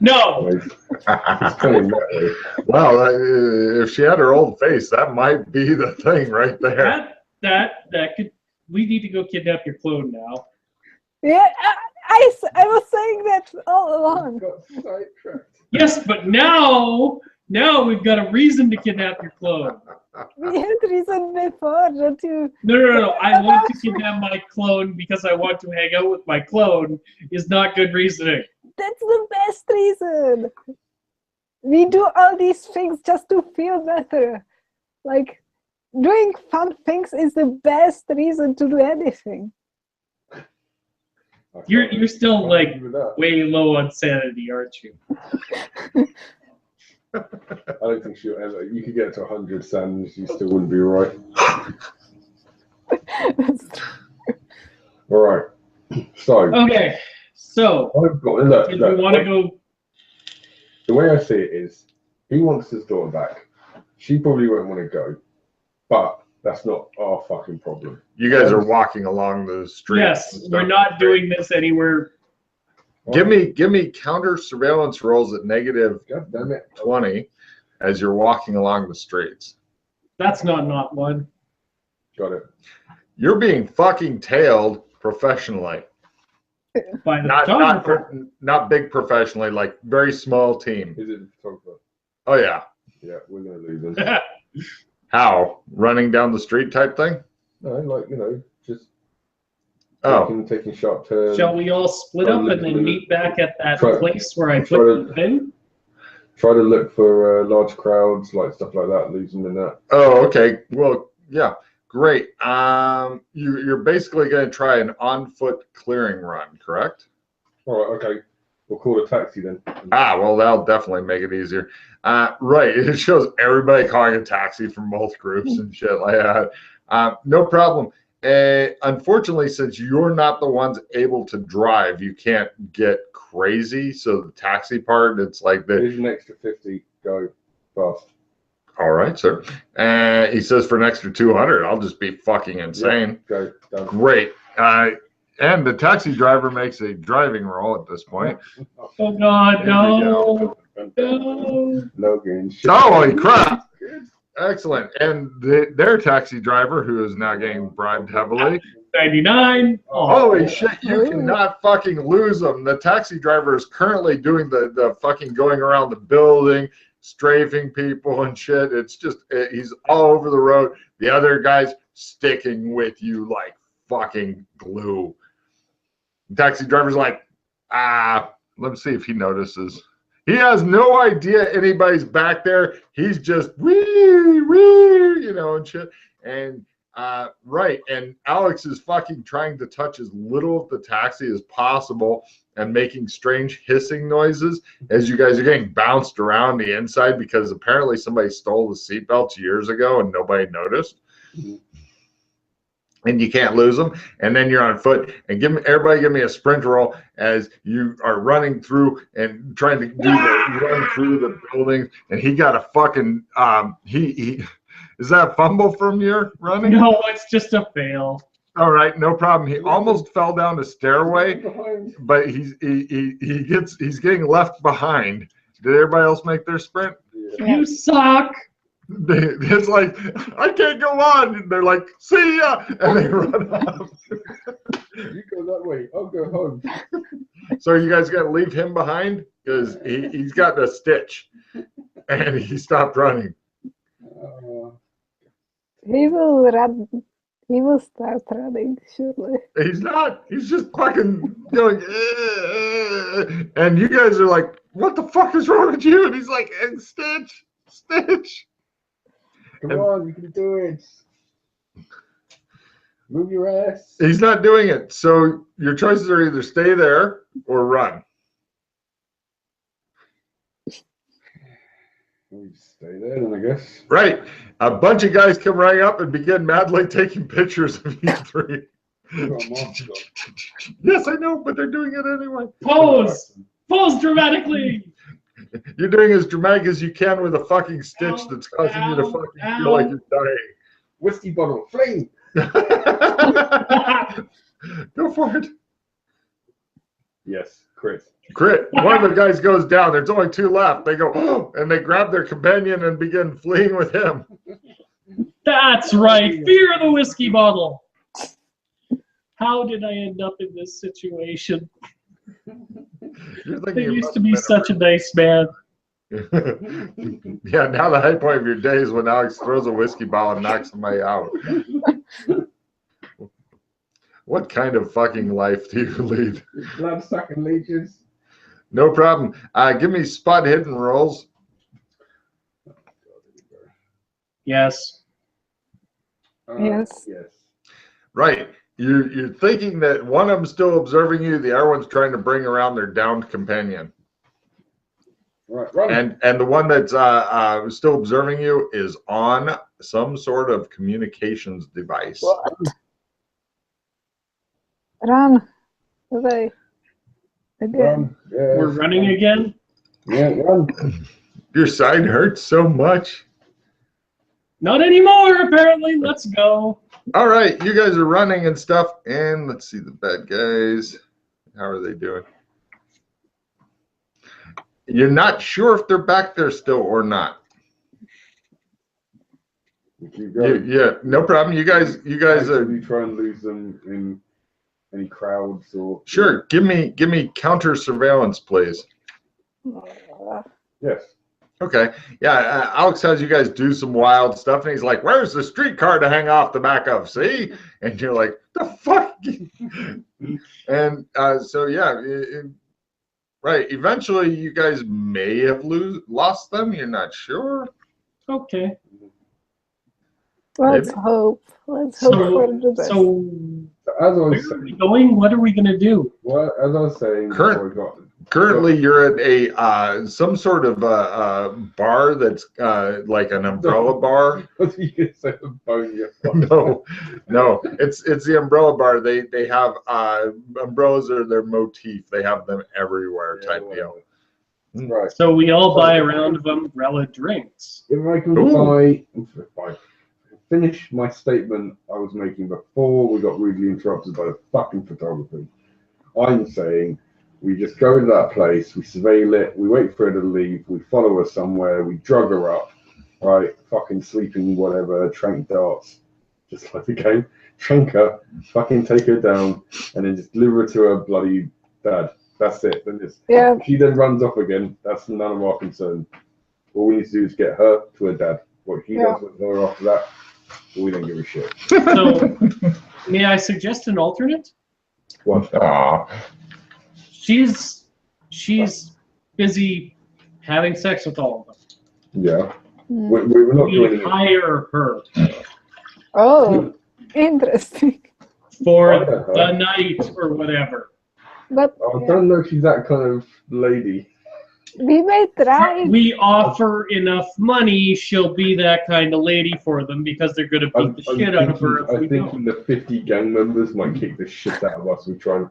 Speaker 1: No.
Speaker 4: It's coming that way.
Speaker 2: Well, if she had her old face, that might be the thing right there.
Speaker 1: That could. We need to go kidnap your clone now.
Speaker 3: Yeah, I was saying that all along.
Speaker 4: Got sidetracked.
Speaker 1: Yes, but now we've got a reason to kidnap your clone.
Speaker 3: We had reason before, don't you?
Speaker 1: No. I want to kidnap my clone because I want to hang out with my clone is not good reasoning.
Speaker 3: That's the best reason. We do all these things just to feel better. Like, doing fun things is the best reason to do anything.
Speaker 1: You're still like way low on sanity, aren't you?
Speaker 4: I don't think she'll ever. You could get to 100 sands, you still wouldn't be right. All right. So.
Speaker 1: Okay. So.
Speaker 4: I've got, look,
Speaker 1: we want to go.
Speaker 4: The way I see it is, he wants his daughter back. She probably won't want to go, but that's not our fucking problem.
Speaker 2: You guys are walking along the street.
Speaker 1: Yes, we're not doing this anywhere.
Speaker 2: Give me counter surveillance rolls at negative
Speaker 4: God damn it.
Speaker 2: 20 as you're walking along the streets.
Speaker 1: That's not one.
Speaker 4: Got it.
Speaker 2: You're being fucking tailed professionally.
Speaker 1: By the photographer.
Speaker 2: Not big professionally, like very small team.
Speaker 4: Is it the photographer?
Speaker 2: Oh yeah.
Speaker 4: Yeah, we're gonna lose him.
Speaker 2: How? Running down the street type thing?
Speaker 4: No, like, you know, just taking sharp turns.
Speaker 1: Shall we all split up and then meet back at that place where I put the thing?
Speaker 4: Try to look for large crowds, like stuff like that, lose them in that.
Speaker 2: Oh, okay. Well, yeah. Great. You're basically going to try an on-foot clearing run, correct?
Speaker 4: All right, okay. We'll call a taxi then.
Speaker 2: Well, that'll definitely make it easier. Right. It shows everybody calling a taxi from both groups and shit like that. No problem. Unfortunately, since you're not the ones able to drive, you can't get crazy. So the taxi part, it's like
Speaker 4: Here's an extra 50. Go fast.
Speaker 2: All right, sir. He says for an extra 200, I'll just be fucking insane.
Speaker 4: Yeah, go. Done.
Speaker 2: Great. And the taxi driver makes a driving roll at this point.
Speaker 1: Oh God, no.
Speaker 4: Logan.
Speaker 2: Holy crap. Excellent. And their taxi driver, who is now getting bribed heavily.
Speaker 1: 99.
Speaker 2: Holy shit, you cannot fucking lose them. The taxi driver is currently doing the fucking going around the building, strafing people and shit. It's just, he's all over the road. The other guy's sticking with you like fucking glue. The taxi driver's like, let me see if he notices. He has no idea anybody's back there. He's just you know, and shit. And right, and Alex is fucking trying to touch as little of the taxi as possible and making strange hissing noises as you guys are getting bounced around the inside because apparently somebody stole the seatbelts years ago and nobody noticed. And you can't lose them. And then you're on foot. And everybody give me a sprint roll as you are running through and trying to run through the building. And he got a fucking is that a fumble from your running?
Speaker 1: No, it's just a fail.
Speaker 2: All right, no problem. He almost fell down the stairway, but he's getting left behind. Did everybody else make their sprint?
Speaker 1: Yeah. You suck.
Speaker 2: It's like, I can't go on. And they're like, see ya, and they run off.
Speaker 4: You go that way. I'll go home.
Speaker 2: So are you guys gonna leave him behind because he's got a stitch, and he stopped running.
Speaker 3: He will run. He will start running, surely.
Speaker 2: He's not. He's just fucking going. And you guys are like, what the fuck is wrong with you? And he's like, Stitch, Stitch.
Speaker 4: Come on, you can do it. Move your ass.
Speaker 2: He's not doing it. So your choices are either stay there or run.
Speaker 4: We stay there then, I guess.
Speaker 2: Right. A bunch of guys come right up and begin madly taking pictures of you three. Yes, I know, but they're doing it anyway.
Speaker 1: Pose! Pose dramatically!
Speaker 2: You're doing as dramatic as you can with a fucking stitch that's causing you to fucking feel like you're dying.
Speaker 4: Whiskey bottle, fling!
Speaker 2: Go for it.
Speaker 4: Yes, Chris.
Speaker 2: Crit. One of the guys goes down. There's only two left. They go, oh, and they grab their companion and begin fleeing with him.
Speaker 1: That's right. Fear the whiskey bottle. How did I end up in this situation? I used to be such a nice man.
Speaker 2: Yeah, now the high point of your day is when Alex throws a whiskey bottle and knocks somebody out. What kind of fucking life do you lead?
Speaker 4: Blood-sucking leeches.
Speaker 2: No problem. Give me spot hidden rolls.
Speaker 1: Yes.
Speaker 3: Yes.
Speaker 4: Yes.
Speaker 2: Right. You're thinking that one of them's still observing you, the other one's trying to bring around their downed companion.
Speaker 4: Right, run.
Speaker 2: And the one that's still observing you is on some sort of communications device.
Speaker 3: What? Run away. Again.
Speaker 4: Run. Yes.
Speaker 1: We're running again?
Speaker 4: Yeah, run.
Speaker 2: Your side hurts so much.
Speaker 1: Not anymore, apparently. Let's go.
Speaker 2: All right, you guys are running and stuff. And let's see the bad guys. How are they doing? You're not sure if they're back there still or not. Yeah, no problem. You guys are.
Speaker 4: We try and lose them in any crowds or.
Speaker 2: Sure. Give me counter surveillance, please.
Speaker 4: Yes.
Speaker 2: Okay. Yeah. Alex has you guys do some wild stuff, and he's like, "Where's the streetcar to hang off the back of?" See? And you're like, "The fuck?" And so yeah, right. Eventually, you guys may have lost them. You're not sure.
Speaker 1: Okay.
Speaker 3: Let's hope. Let's hope for the best.
Speaker 1: So,
Speaker 4: As I
Speaker 1: where
Speaker 4: was
Speaker 1: are we
Speaker 4: saying,
Speaker 1: going? What are we going to do?
Speaker 4: well, as I was saying, before we got
Speaker 2: Currently, you're at a some sort of bar that's like an umbrella bar.
Speaker 4: what did you say? Bone your
Speaker 2: No, it's the umbrella bar. They have umbrellas are their motif. They have them everywhere type deal.
Speaker 4: Right.
Speaker 1: So we all buy a round of umbrella drinks.
Speaker 4: If I can finish my statement I was making before we got rudely interrupted by the fucking photography. I'm saying we just go into that place, we surveil it, we wait for her to leave, we follow her somewhere, we drug her up, right? Fucking sleeping, whatever, trank darts, just like the game. Trank her, fucking take her down, and then just deliver her to her bloody dad. That's it. Then if she then runs off again, that's none of our concern. All we need to do is get her to her dad. What he does with her after that, we don't give a shit.
Speaker 1: So, may I suggest an alternate?
Speaker 4: What?
Speaker 1: She's busy having sex with all of them.
Speaker 4: Yeah. We're not doing
Speaker 1: We
Speaker 4: it.
Speaker 1: hire her
Speaker 3: Oh, interesting.
Speaker 1: for
Speaker 4: Hire her?
Speaker 1: the night or whatever.
Speaker 3: But
Speaker 4: I don't know if she's that kind of lady.
Speaker 3: we may try.
Speaker 1: We offer enough money, she'll be that kind of lady for them because they're going to beat the shit out of her if we
Speaker 4: I'm thinking
Speaker 1: don't.
Speaker 4: the 50 gang members might kick the shit out of us. We try and.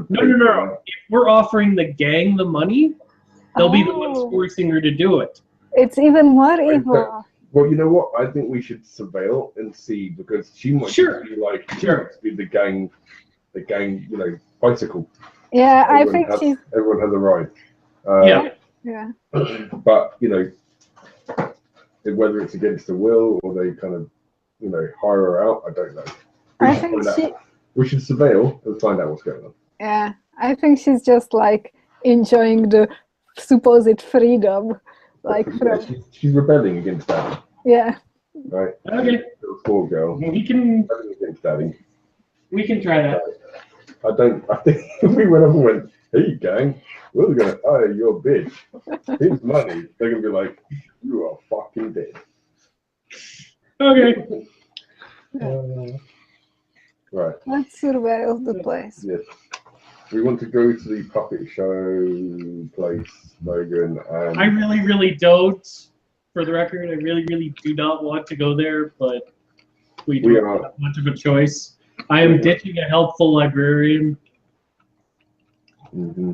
Speaker 1: No. If we're offering the gang the money, they'll be the ones forcing her to do it.
Speaker 3: It's even more evil.
Speaker 4: Well, you know what? I think we should surveil and see because she might be like be the gang, bicycle.
Speaker 3: Yeah,
Speaker 4: Everyone has a ride.
Speaker 3: Yeah.
Speaker 4: But whether it's against the will or they kind of, hire her out, I don't know.
Speaker 3: I think
Speaker 4: We should surveil and find out what's going on.
Speaker 3: Yeah, I think she's just like enjoying the supposed freedom, like
Speaker 4: she's rebelling against daddy.
Speaker 3: Yeah.
Speaker 4: Right.
Speaker 1: Okay.
Speaker 4: Little poor girl.
Speaker 1: We can
Speaker 4: Rebelling against daddy.
Speaker 1: We can try that.
Speaker 4: I think if we went up and went, hey gang, we're gonna hire your bitch. Here's money. They're gonna be like, you are fucking dead.
Speaker 1: Okay.
Speaker 4: Right.
Speaker 3: Let's surveil the place.
Speaker 4: Yes. We want to go to the puppet show place, Logan.
Speaker 1: I really, really don't. For the record, I really, really do not want to go there, but we don't have much of a choice. I am ditching a helpful librarian.
Speaker 4: Mm-hmm.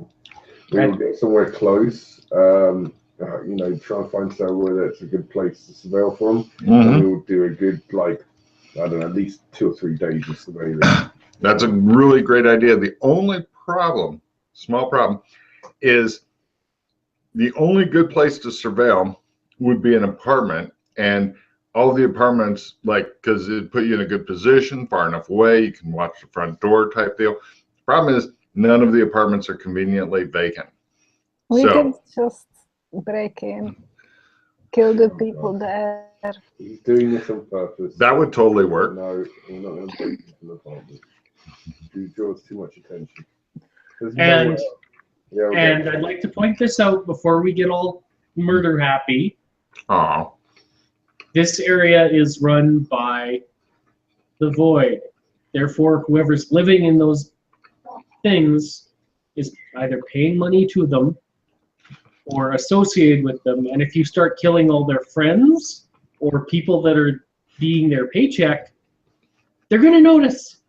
Speaker 4: We will get somewhere close. You know, try and find somewhere that's a good place to surveil from. And we will do a good, like, I don't know, at least 2 or 3 days of surveillance.
Speaker 2: That's a really great idea. The only problem, small problem, is the only good place to surveil would be an apartment, and all the apartments, like, because it put you in a good position, far enough away, you can watch the front door type deal. The problem is none of the apartments are conveniently vacant.
Speaker 3: We can just break in, kill the people there.
Speaker 4: He's doing this on purpose.
Speaker 2: That would totally work.
Speaker 4: No, we're not going to break into the apartment. He draws too much attention.
Speaker 1: And I'd like to point this out before we get all murder happy.
Speaker 2: Oh.
Speaker 1: This area is run by the Void. Therefore, whoever's living in those things is either paying money to them or associated with them. And if you start killing all their friends or people that are being their paycheck, they're going to notice.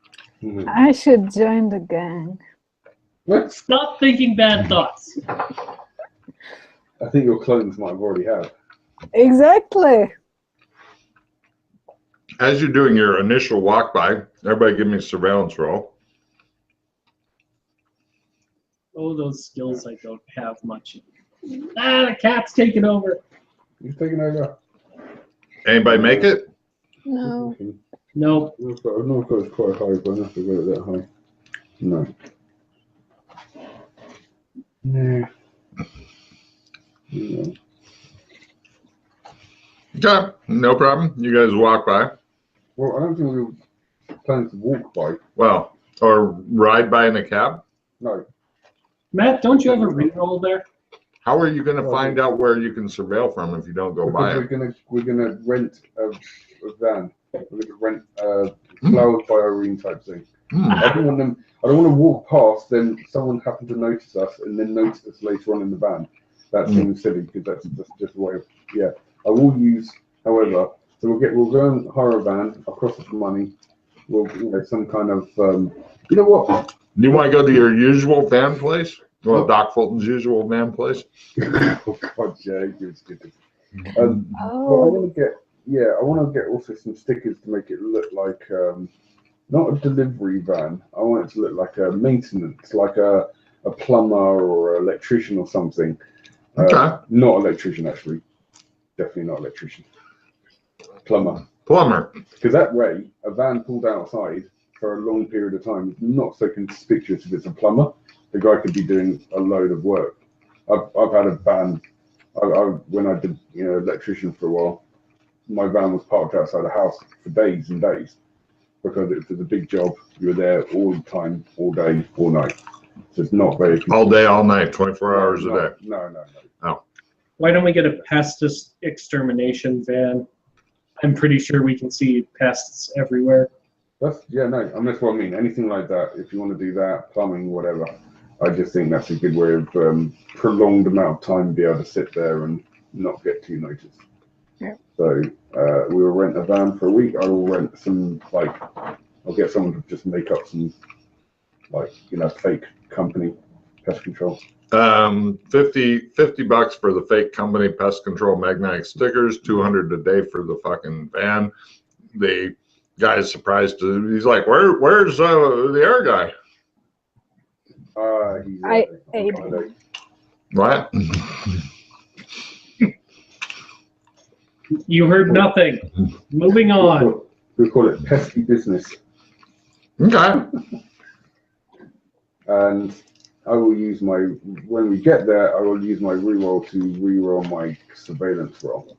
Speaker 3: I should join the gang.
Speaker 1: Stop thinking bad thoughts.
Speaker 4: I think your clones might have already have.
Speaker 3: Exactly.
Speaker 2: As you're doing your initial walk by, everybody give me a surveillance roll.
Speaker 1: Oh, those skills I don't have much. Ah, the cat's taking over.
Speaker 4: He's taking over.
Speaker 2: Anybody make it?
Speaker 3: No.
Speaker 1: No.
Speaker 4: I know I've got it quite high, but I'm not going to go that high. No. No. No.
Speaker 2: Okay, no problem. You guys walk by.
Speaker 4: Well, I don't think we were planning to walk by.
Speaker 2: Well, or ride by in a cab.
Speaker 4: No.
Speaker 1: Matt, don't you have a reroll there?
Speaker 2: How are you going to find out where you can surveil from if you don't go by it?
Speaker 4: We're gonna rent a van. We're gonna rent Flowers by Irene type thing. I don't want to walk past, then someone happen to notice us, and then notice us later on in the van. That seems silly because that's just a way of I will use, however, so we'll go and hire a van. I'll cost us money. We'll some kind of you know what?
Speaker 2: Do you want to go to your usual van place? Well, Doc Fulton's usual van place.
Speaker 4: Oh God, yeah, it's good. But I want to get also some stickers to make it look like not a delivery van. I want it to look like a maintenance, like a plumber or an electrician or something.
Speaker 2: Okay.
Speaker 4: Not electrician, actually. Definitely not electrician. Plumber. Because that way, a van pulled outside for a long period of time is not so conspicuous if it's a plumber. The guy could be doing a load of work. I've had a van. When I did electrician for a while, my van was parked outside a house for days and days because it was a big job. You were there all the time, all day, all night. So it's not very
Speaker 2: all day, all night, 24 hours a day.
Speaker 4: No.
Speaker 2: Oh.
Speaker 1: Why don't we get a pest extermination van? I'm pretty sure we can see pests everywhere.
Speaker 4: That's that's what I mean. Anything like that, if you want to do that, plumbing, whatever. I just think that's a good way of prolonged amount of time to be able to sit there and not get too noticed.
Speaker 3: Yeah.
Speaker 4: So we will rent a van for a week. I will rent some I'll get someone to just make up some fake company pest control.
Speaker 2: $50 for the fake company pest control magnetic stickers, $200 a day for the fucking van. The guy is surprised. He's like, where's the air guy?
Speaker 3: I ate him.
Speaker 2: What?
Speaker 1: You heard nothing. Moving on.
Speaker 4: We call it pesky business.
Speaker 2: Okay.
Speaker 4: And I will use when we get there, I will use my reroll to reroll my surveillance roll.